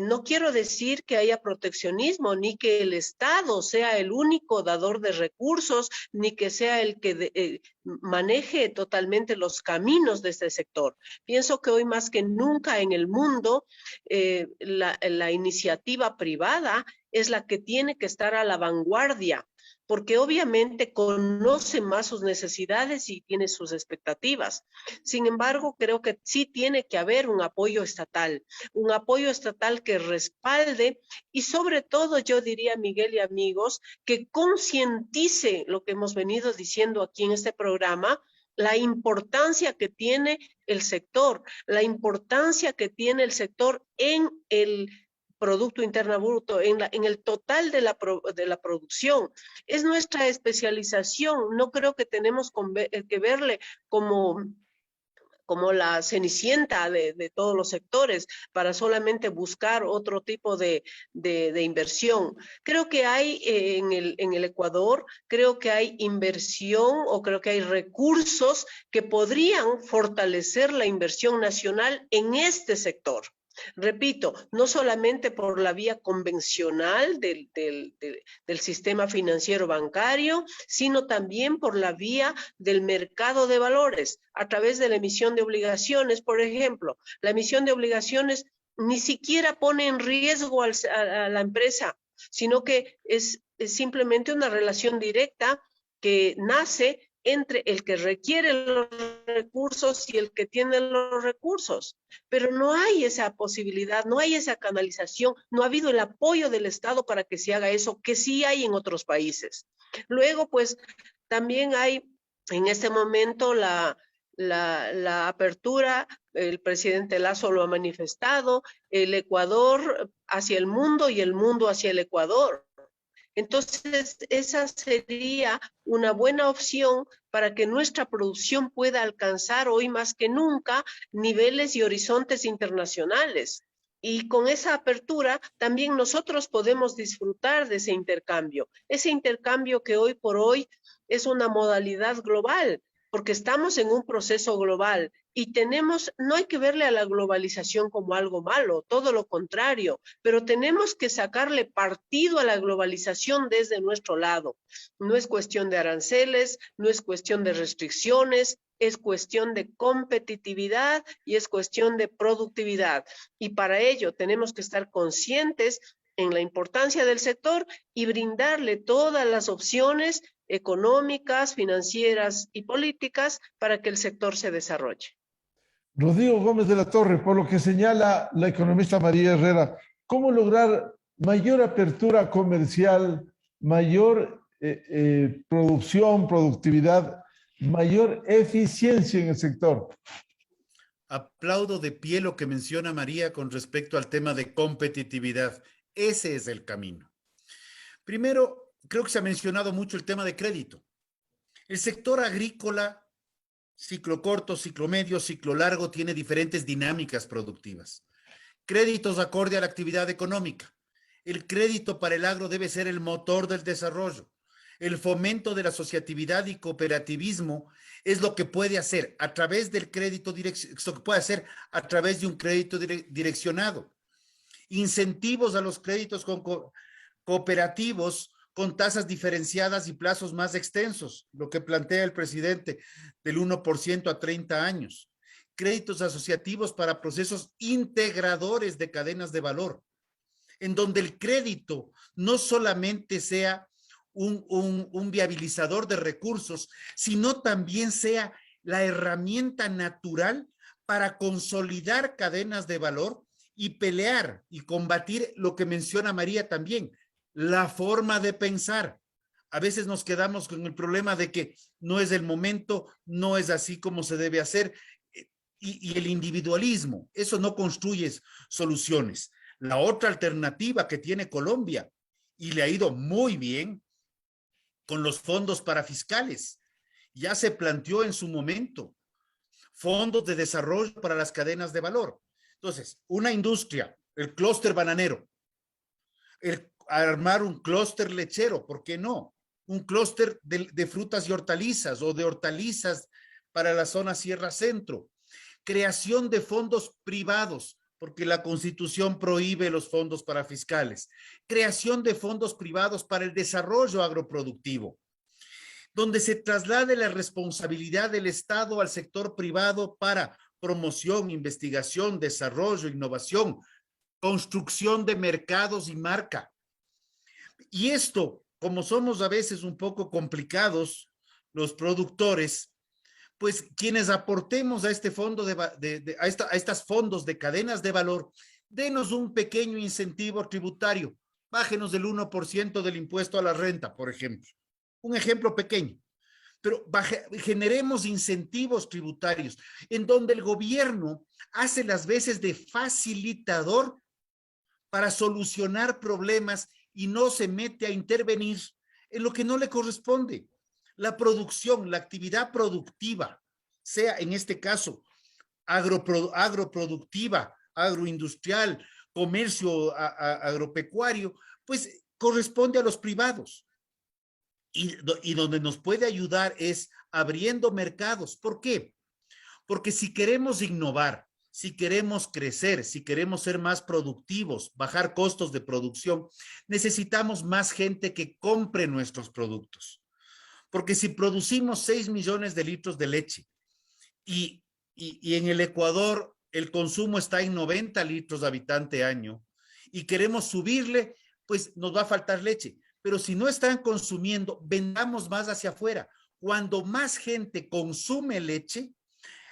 no quiero decir que haya proteccionismo, ni que el Estado sea el único dador de recursos, ni que sea el que maneje totalmente los caminos de este sector. Pienso que hoy más que nunca en el mundo, la iniciativa privada es la que tiene que estar a la vanguardia, porque obviamente conoce más sus necesidades y tiene sus expectativas. Sin embargo, creo que sí tiene que haber un apoyo estatal que respalde y sobre todo, yo diría, Miguel y amigos, que concientice lo que hemos venido diciendo aquí en este programa, la importancia que tiene el sector, en el Producto Interno Bruto, en el total de la producción. Es nuestra especialización, no creo que tenemos que verle como la cenicienta de todos los sectores para solamente buscar otro tipo de inversión. Creo que hay en el Ecuador, creo que hay inversión o creo que hay recursos que podrían fortalecer la inversión nacional en este sector. Repito, no solamente por la vía convencional del sistema financiero bancario, sino también por la vía del mercado de valores, a través de la emisión de obligaciones, por ejemplo. La emisión de obligaciones ni siquiera pone en riesgo a la empresa, sino que es simplemente una relación directa que nace entre el que requiere los recursos y el que tiene los recursos. Pero no hay esa posibilidad, no hay esa canalización, no ha habido el apoyo del Estado para que se haga eso, que sí hay en otros países. Luego, pues, también hay en este momento la apertura, el presidente Lasso lo ha manifestado, el Ecuador hacia el mundo y el mundo hacia el Ecuador. Entonces, esa sería una buena opción para que nuestra producción pueda alcanzar hoy más que nunca niveles y horizontes internacionales. Y con esa apertura también nosotros podemos disfrutar de ese intercambio que hoy por hoy es una modalidad global, porque estamos en un proceso global y no hay que verle a la globalización como algo malo, todo lo contrario, pero tenemos que sacarle partido a la globalización desde nuestro lado. No es cuestión de aranceles, no es cuestión de restricciones, es cuestión de competitividad y es cuestión de productividad. Y para ello tenemos que estar conscientes en la importancia del sector y brindarle todas las opciones económicas, financieras y políticas para que el sector se desarrolle. Rodrigo Gómez de la Torre, por lo que señala la economista María Herrera, ¿cómo lograr mayor apertura comercial, mayor producción, productividad, mayor eficiencia en el sector? Aplaudo de pie lo que menciona María con respecto al tema de competitividad. Ese es el camino. Primero, creo que se ha mencionado mucho el tema de crédito. El sector agrícola, ciclo corto, ciclo medio, ciclo largo, tiene diferentes dinámicas productivas. Créditos acorde a la actividad económica. El crédito para el agro debe ser el motor del desarrollo. El fomento de la asociatividad y cooperativismo es lo que puede hacer a través del crédito a través de un crédito direccionado. Incentivos a los créditos cooperativos con tasas diferenciadas y plazos más extensos, lo que plantea el presidente, del 1% a 30 años. Créditos asociativos para procesos integradores de cadenas de valor, en donde el crédito no solamente sea un viabilizador de recursos, sino también sea la herramienta natural para consolidar cadenas de valor y pelear y combatir lo que menciona María también, la forma de pensar. A veces nos quedamos con el problema de que no es el momento, no es así como se debe hacer, y el individualismo, eso no construye soluciones. La otra alternativa que tiene Colombia, y le ha ido muy bien, con los fondos parafiscales, ya se planteó en su momento, fondos de desarrollo para las cadenas de valor. Entonces, una industria, el clúster bananero, armar un clúster lechero, ¿por qué no? un clúster de frutas y hortalizas o de hortalizas para la zona Sierra Centro. Creación de fondos privados, porque la Constitución prohíbe los fondos para fiscales. Creación de fondos privados para el desarrollo agroproductivo, donde se traslade la responsabilidad del Estado al sector privado para promoción, investigación, desarrollo, innovación, construcción de mercados y marca. Y esto, como somos a veces un poco complicados los productores, pues quienes aportemos a este fondo a estos fondos de cadenas de valor, denos un pequeño incentivo tributario, bájenos del 1% del impuesto a la renta, por ejemplo. Un ejemplo pequeño, pero generemos incentivos tributarios en donde el gobierno hace las veces de facilitador para solucionar problemas y no se mete a intervenir en lo que no le corresponde. La producción, la actividad productiva, sea en este caso agroproductiva, agroindustrial, comercio agropecuario, pues corresponde a los privados. Y donde nos puede ayudar es abriendo mercados. ¿Por qué? Porque si queremos innovar, si queremos crecer, si queremos ser más productivos, bajar costos de producción, necesitamos más gente que compre nuestros productos. Porque si producimos 6 millones de litros de leche y en el Ecuador el consumo está en 90 litros de habitante año y queremos subirle, pues nos va a faltar leche. Pero si no están consumiendo, vendamos más hacia afuera. Cuando más gente consume leche,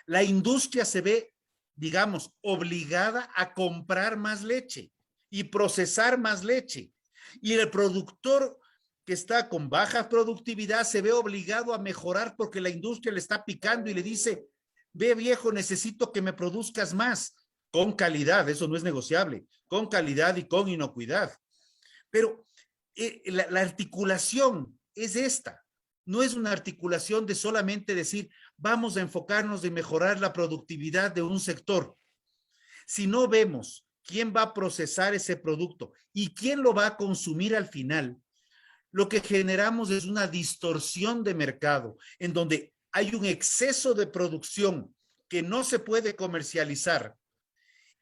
la industria se ve, digamos, obligada a comprar más leche y procesar más leche. Y el productor que está con baja productividad se ve obligado a mejorar porque la industria le está picando y le dice, ve viejo, necesito que me produzcas más, con calidad, eso no es negociable, con calidad y con inocuidad. Pero la articulación es esta, no es una articulación de solamente decir, vamos a enfocarnos en mejorar la productividad de un sector. Si no vemos quién va a procesar ese producto y quién lo va a consumir al final, lo que generamos es una distorsión de mercado, en donde hay un exceso de producción que no se puede comercializar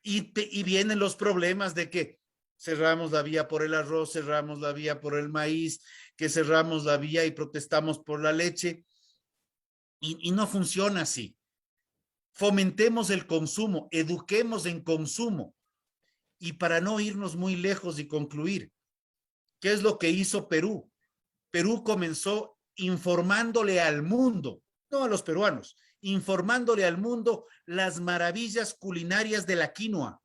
y vienen los problemas de que cerramos la vía por el arroz, cerramos la vía por el maíz, que cerramos la vía y protestamos por la leche, y no funciona así. Fomentemos el consumo, eduquemos en consumo, y para no irnos muy lejos y concluir, ¿qué es lo que hizo Perú? Perú comenzó informándole al mundo, no a los peruanos, informándole al mundo las maravillas culinarias de la quinoa.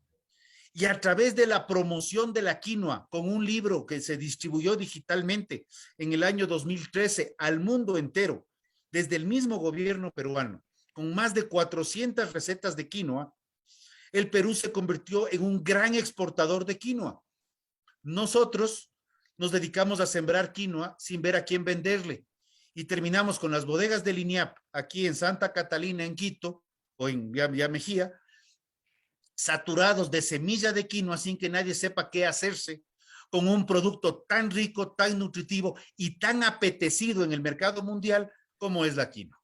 Y a través de la promoción de la quinoa, con un libro que se distribuyó digitalmente en el año 2013 al mundo entero, desde el mismo gobierno peruano, con más de 400 recetas de quinoa, el Perú se convirtió en un gran exportador de quinoa. Nosotros nos dedicamos a sembrar quinoa sin ver a quién venderle y terminamos con las bodegas del INIAP aquí en Santa Catalina, en Quito, o en Villa Mejía, saturados de semilla de quinoa sin que nadie sepa qué hacerse, con un producto tan rico, tan nutritivo y tan apetecido en el mercado mundial como es la quinoa.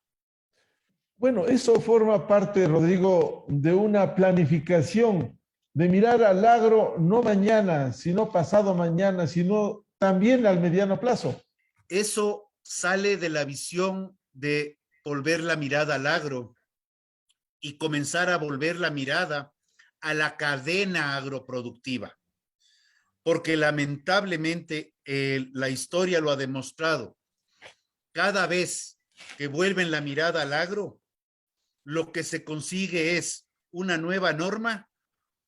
Bueno, eso forma parte, Rodrigo, de una planificación, de mirar al agro no mañana, sino pasado mañana, sino también al mediano plazo. Eso sale de la visión de volver la mirada al agro y comenzar a volver la mirada a la cadena agroproductiva, porque lamentablemente la historia lo ha demostrado. Cada vez que vuelven la mirada al agro, lo que se consigue es una nueva norma,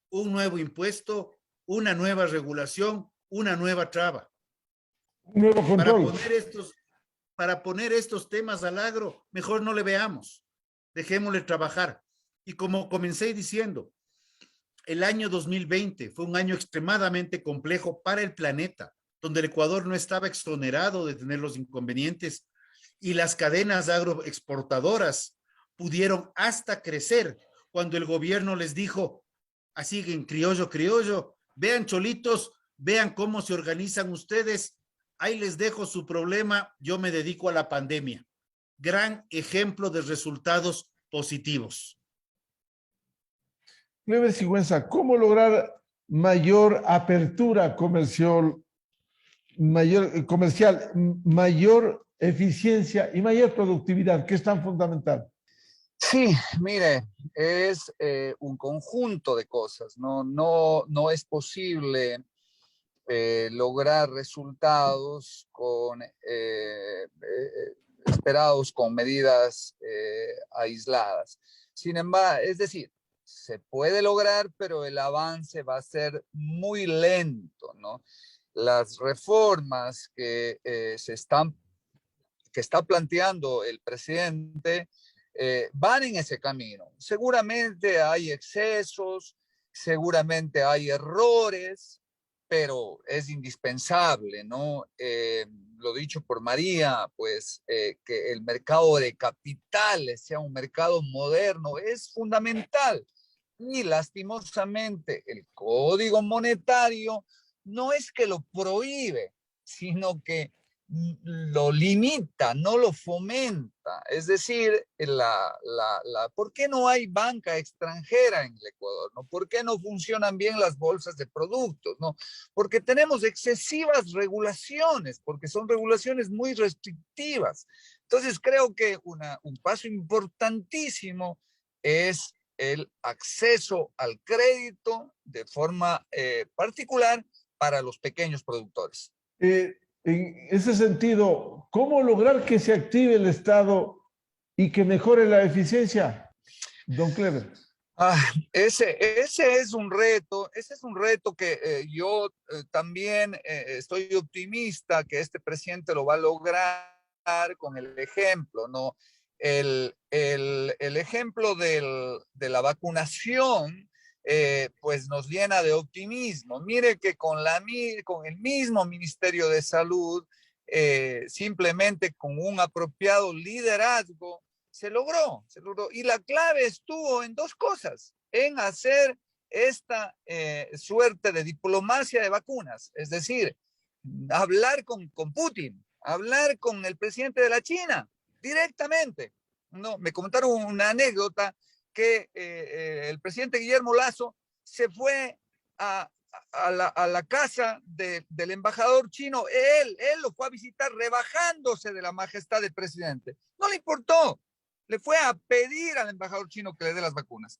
un nuevo impuesto, una nueva regulación, una nueva traba. Un nuevo control. Para poner estos temas al agro, mejor no le veamos, dejémosle trabajar. Y como comencé diciendo, el año 2020 fue un año extremadamente complejo para el planeta, donde el Ecuador no estaba exonerado de tener los inconvenientes y las cadenas agroexportadoras pudieron hasta crecer cuando el gobierno les dijo, así en criollo, vean cholitos, vean cómo se organizan ustedes, ahí les dejo su problema, yo me dedico a la pandemia. Gran ejemplo de resultados positivos. Cleber Sigüenza, ¿cómo lograr mayor apertura comercial, mayor eficiencia y mayor productividad, que es tan fundamental? Sí, mire, es un conjunto de cosas. No es posible lograr resultados esperados con medidas aisladas. Sin embargo, es decir, se puede lograr, pero el avance va a ser muy lento, ¿no? Las reformas que está planteando el presidente van en ese camino. Seguramente hay excesos, seguramente hay errores, pero es indispensable, ¿no? Lo dicho por María, pues que el mercado de capitales sea un mercado moderno es fundamental. Y lastimosamente el Código Monetario no es que lo prohíbe, sino que lo limita, no lo fomenta. Es decir, ¿por qué no hay banca extranjera en el Ecuador? ¿No? ¿Por qué no funcionan bien las bolsas de productos? ¿No? Porque tenemos excesivas regulaciones, porque son regulaciones muy restrictivas. Entonces creo que un paso importantísimo es el acceso al crédito de forma particular para los pequeños productores. En ese sentido, ¿cómo lograr que se active el Estado y que mejore la eficiencia, don Cleber? Ese es un reto que yo también estoy optimista que este presidente lo va a lograr con el ejemplo, ¿no? El ejemplo de la vacunación pues nos llena de optimismo. Mire que con el mismo Ministerio de Salud, simplemente con un apropiado liderazgo, se logró. Y la clave estuvo en dos cosas, en hacer esta suerte de diplomacia de vacunas, es decir, hablar con Putin, hablar con el presidente de la China directamente. No, me comentaron una anécdota que el presidente Guillermo Lasso se fue a la casa del embajador chino. Él lo fue a visitar rebajándose de la majestad del presidente. No le importó. Le fue a pedir al embajador chino que le dé las vacunas.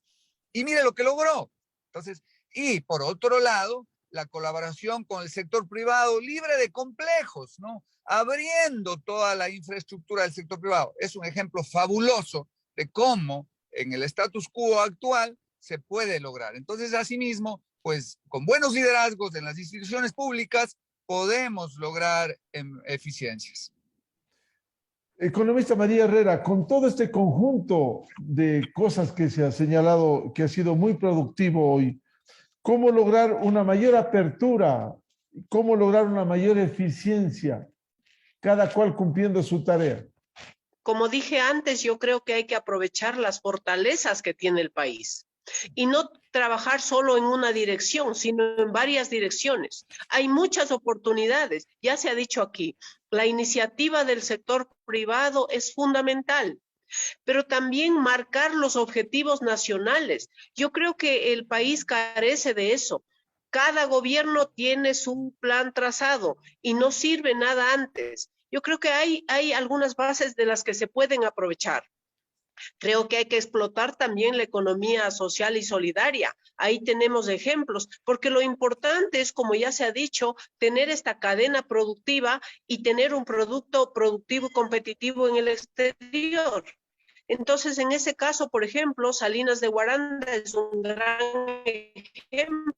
Y mire lo que logró. Entonces, y por otro lado, la colaboración con el sector privado libre de complejos, ¿no? Abriendo toda la infraestructura del sector privado. Es un ejemplo fabuloso de cómo en el status quo actual se puede lograr. Entonces, asimismo, pues con buenos liderazgos en las instituciones públicas podemos lograr eficiencias. Economista María Herrera, con todo este conjunto de cosas que se ha señalado que ha sido muy productivo hoy, ¿cómo lograr una mayor apertura? ¿Cómo lograr una mayor eficiencia? Cada cual cumpliendo su tarea. Como dije antes, yo creo que hay que aprovechar las fortalezas que tiene el país y no trabajar solo en una dirección, sino en varias direcciones. Hay muchas oportunidades, ya se ha dicho aquí, la iniciativa del sector privado es fundamental, pero también marcar los objetivos nacionales. Yo creo que el país carece de eso. Cada gobierno tiene su plan trazado y no sirve nada antes. Yo creo que hay algunas bases de las que se pueden aprovechar. Creo que hay que explotar también la economía social y solidaria. Ahí tenemos ejemplos, porque lo importante es, como ya se ha dicho, tener esta cadena productiva y tener un producto productivo competitivo en el exterior. Entonces, en ese caso, por ejemplo, Salinas de Guaranda es un gran ejemplo.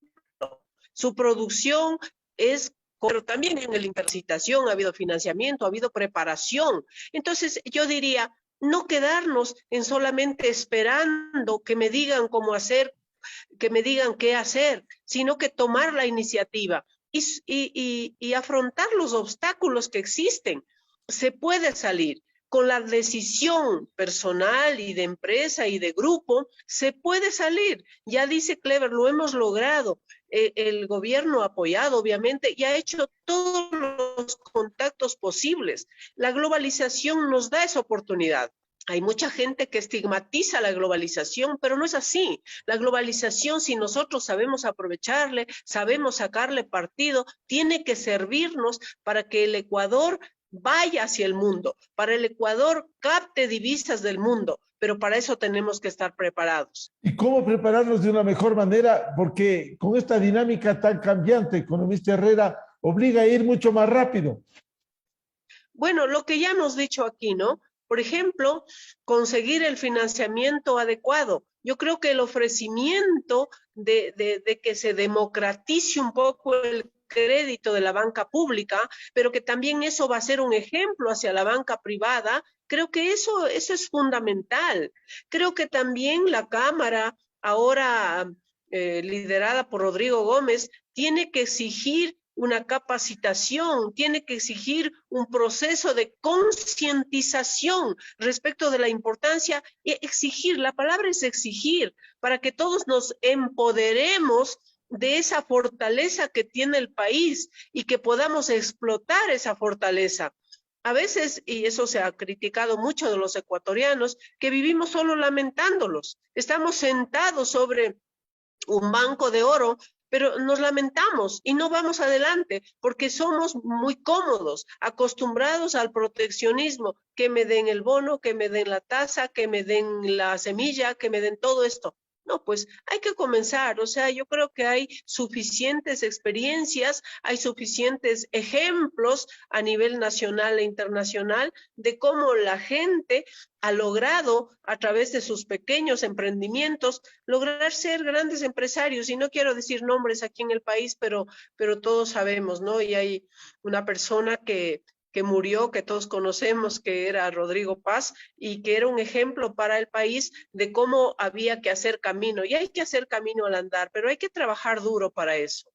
Su producción es, pero también en la capacitación ha habido financiamiento, ha habido preparación. Entonces, yo diría, no quedarnos en solamente esperando que me digan cómo hacer, que me digan qué hacer, sino que tomar la iniciativa y afrontar los obstáculos que existen. Se puede salir. Con la decisión personal y de empresa y de grupo, se puede salir. Ya dice Cleber, lo hemos logrado. El gobierno ha apoyado, obviamente, y ha hecho todos los contactos productos posibles. La globalización nos da esa oportunidad. Hay mucha gente que estigmatiza la globalización, pero no es así. La globalización, si nosotros sabemos aprovecharle, sabemos sacarle partido, tiene que servirnos para que el Ecuador vaya hacia el mundo, para el Ecuador capte divisas del mundo, pero para eso tenemos que estar preparados. ¿Y cómo prepararnos de una mejor manera? Porque con esta dinámica tan cambiante, economista Herrera, obliga a ir mucho más rápido. Bueno, lo que ya hemos dicho aquí, ¿no? Por ejemplo, conseguir el financiamiento adecuado. Yo creo que el ofrecimiento de que se democratice un poco el crédito de la banca pública, pero que también eso va a ser un ejemplo hacia la banca privada, creo que eso es fundamental. Creo que también la Cámara, ahora liderada por Rodrigo Gómez, tiene que exigir una capacitación, tiene que exigir un proceso de concientización respecto de la importancia y exigir, la palabra es exigir, para que todos nos empoderemos de esa fortaleza que tiene el país y que podamos explotar esa fortaleza. A veces, y eso se ha criticado mucho de los ecuatorianos, que vivimos solo lamentándolos. Estamos sentados sobre un banco de oro, pero nos lamentamos y no vamos adelante porque somos muy cómodos, acostumbrados al proteccionismo, que me den el bono, que me den la tasa, que me den la semilla, que me den todo esto. No, pues hay que comenzar, o sea, yo creo que hay suficientes experiencias, hay suficientes ejemplos a nivel nacional e internacional de cómo la gente ha logrado a través de sus pequeños emprendimientos lograr ser grandes empresarios, y no quiero decir nombres aquí en el país, pero todos sabemos, ¿no? Y hay una persona que murió, que todos conocemos, que era Rodrigo Paz, y que era un ejemplo para el país de cómo había que hacer camino. Y hay que hacer camino al andar, pero hay que trabajar duro para eso.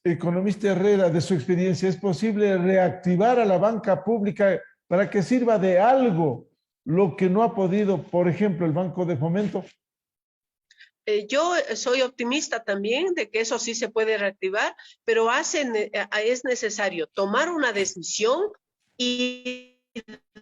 Economista Herrera, de su experiencia, ¿es posible reactivar a la banca pública para que sirva de algo lo que no ha podido, por ejemplo, el Banco de Fomento? Yo soy optimista también de que eso sí se puede reactivar, pero es necesario tomar una decisión y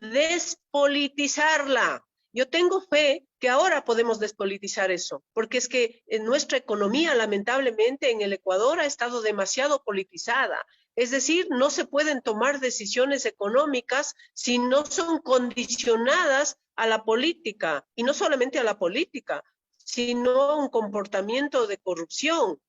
despolitizarla. Yo tengo fe que ahora podemos despolitizar eso, porque es que en nuestra economía, lamentablemente, en el Ecuador ha estado demasiado politizada. Es decir, no se pueden tomar decisiones económicas si no son condicionadas a la política, y no solamente a la política, sino a un comportamiento de corrupción.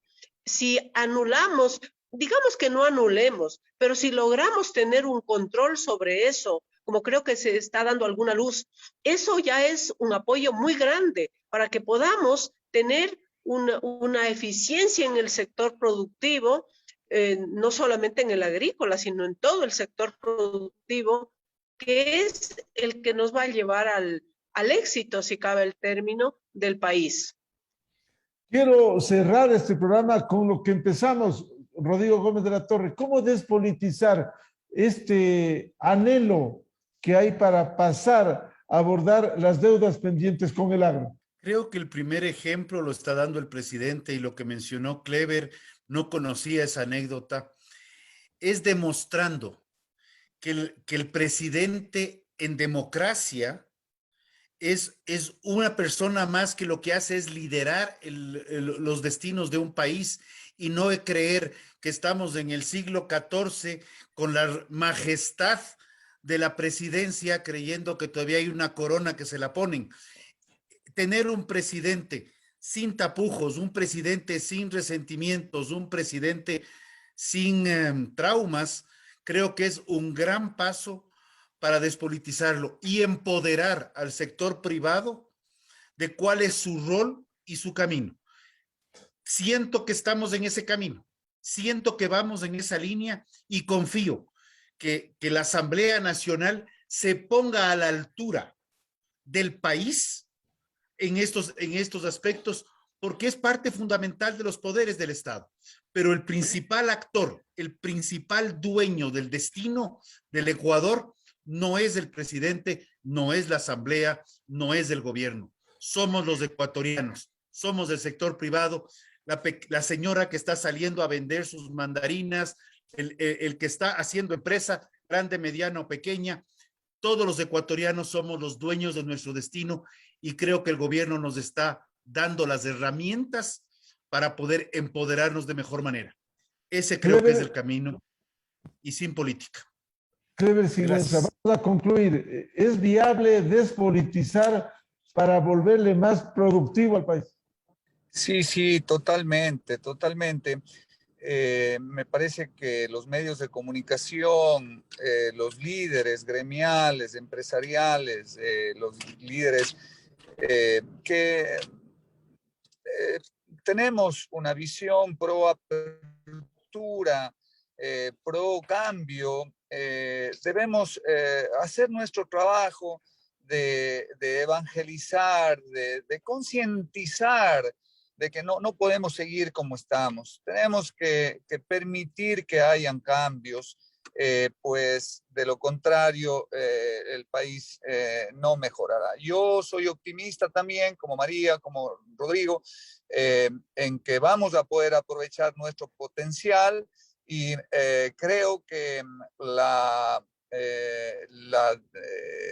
Si anulamos, digamos que no anulemos, pero si logramos tener un control sobre eso, como creo que se está dando alguna luz, eso ya es un apoyo muy grande para que podamos tener una eficiencia en el sector productivo, no solamente en el agrícola, sino en todo el sector productivo, que es el que nos va a llevar al éxito, si cabe el término, del país. Quiero cerrar este programa con lo que empezamos, Rodrigo Gómez de la Torre. ¿Cómo despolitizar este anhelo que hay para pasar a abordar las deudas pendientes con el agro? Creo que el primer ejemplo lo está dando el presidente, y lo que mencionó Clever, no conocía esa anécdota, es demostrando que el presidente en democracia es una persona más que lo que hace es liderar los destinos de un país, y no creer que estamos en el siglo XIV con la majestad de la presidencia, creyendo que todavía hay una corona que se la ponen. Tener un presidente sin tapujos, un presidente sin resentimientos, un presidente sin traumas, creo que es un gran paso para despolitizarlo y empoderar al sector privado de cuál es su rol y su camino. Siento que estamos en ese camino, siento que vamos en esa línea, y confío que la Asamblea Nacional se ponga a la altura del país en estos aspectos, porque es parte fundamental de los poderes del Estado. Pero el principal actor, el principal dueño del destino del Ecuador no es el presidente, no es la Asamblea, no es el gobierno. Somos los ecuatorianos, somos del sector privado, la señora que está saliendo a vender sus mandarinas, el que está haciendo empresa, grande, mediana o pequeña, todos los ecuatorianos somos los dueños de nuestro destino y creo que el gobierno nos está dando las herramientas para poder empoderarnos de mejor manera. Ese creo que es el camino y sin política. Clever Sigüenza, vamos a concluir. ¿Es viable despolitizar para volverle más productivo al país? Sí, totalmente. Me parece que los medios de comunicación, los líderes gremiales, empresariales, los líderes que tenemos una visión pro apertura, pro cambio, debemos hacer nuestro trabajo de evangelizar, de concientizar de que no podemos seguir como estamos. Tenemos que permitir que hayan cambios, pues de lo contrario el país no mejorará. Yo soy optimista también, como María, como Rodrigo, en que vamos a poder aprovechar nuestro potencial y creo que la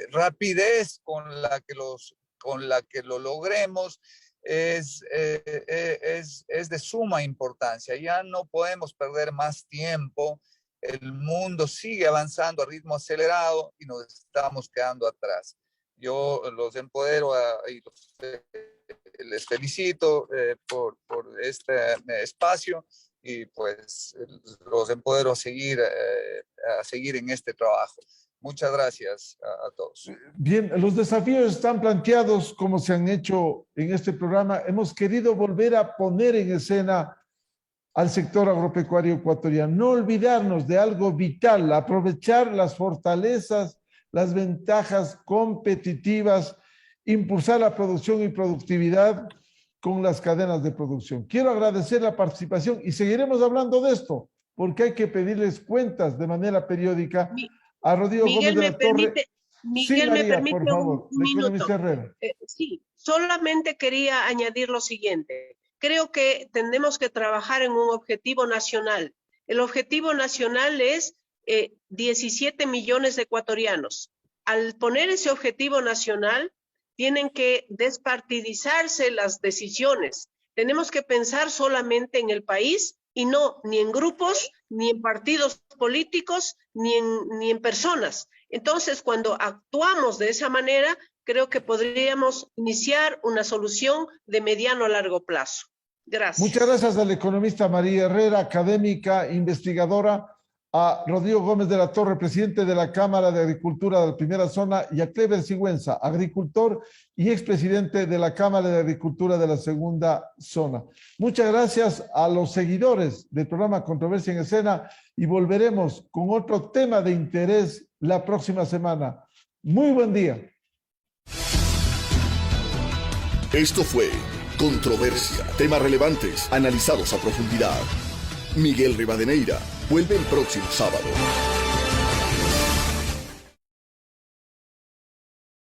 rapidez con la que lo logremos es de suma importancia. Ya no podemos perder más tiempo. El mundo sigue avanzando a ritmo acelerado y nos estamos quedando atrás. Yo los empodero y les felicito por este espacio y pues los empodero a seguir en este trabajo. Muchas gracias a todos. Bien, los desafíos están planteados como se han hecho en este programa. Hemos querido volver a poner en escena al sector agropecuario ecuatoriano. No olvidarnos de algo vital, aprovechar las fortalezas, las ventajas competitivas, impulsar la producción y productividad con las cadenas de producción. Quiero agradecer la participación y seguiremos hablando de esto, porque hay que pedirles cuentas de manera periódica a Rodrigo Miguel, Gómez de la Torre. Miguel, María, me permite por favor, un minuto. Herrera. Sí, solamente quería añadir lo siguiente. Creo que tenemos que trabajar en un objetivo nacional. El objetivo nacional es 17 millones de ecuatorianos. Al poner ese objetivo nacional, tienen que despartidizarse las decisiones. Tenemos que pensar solamente en el país y no ni en grupos, ni en partidos políticos, ni en personas. Entonces, cuando actuamos de esa manera, creo que podríamos iniciar una solución de mediano a largo plazo. Gracias. Muchas gracias al economista María Herrera, académica, investigadora, a Rodrigo Gómez de la Torre, presidente de la Cámara de Agricultura de la Primera Zona, y a Clever Sigüenza, agricultor y expresidente de la Cámara de Agricultura de la Segunda Zona. Muchas gracias a los seguidores del programa Controversia en Escena y volveremos con otro tema de interés la próxima semana. Muy buen día. Esto fue Controversia, temas relevantes analizados a profundidad. Miguel Rivadeneira vuelve el próximo sábado.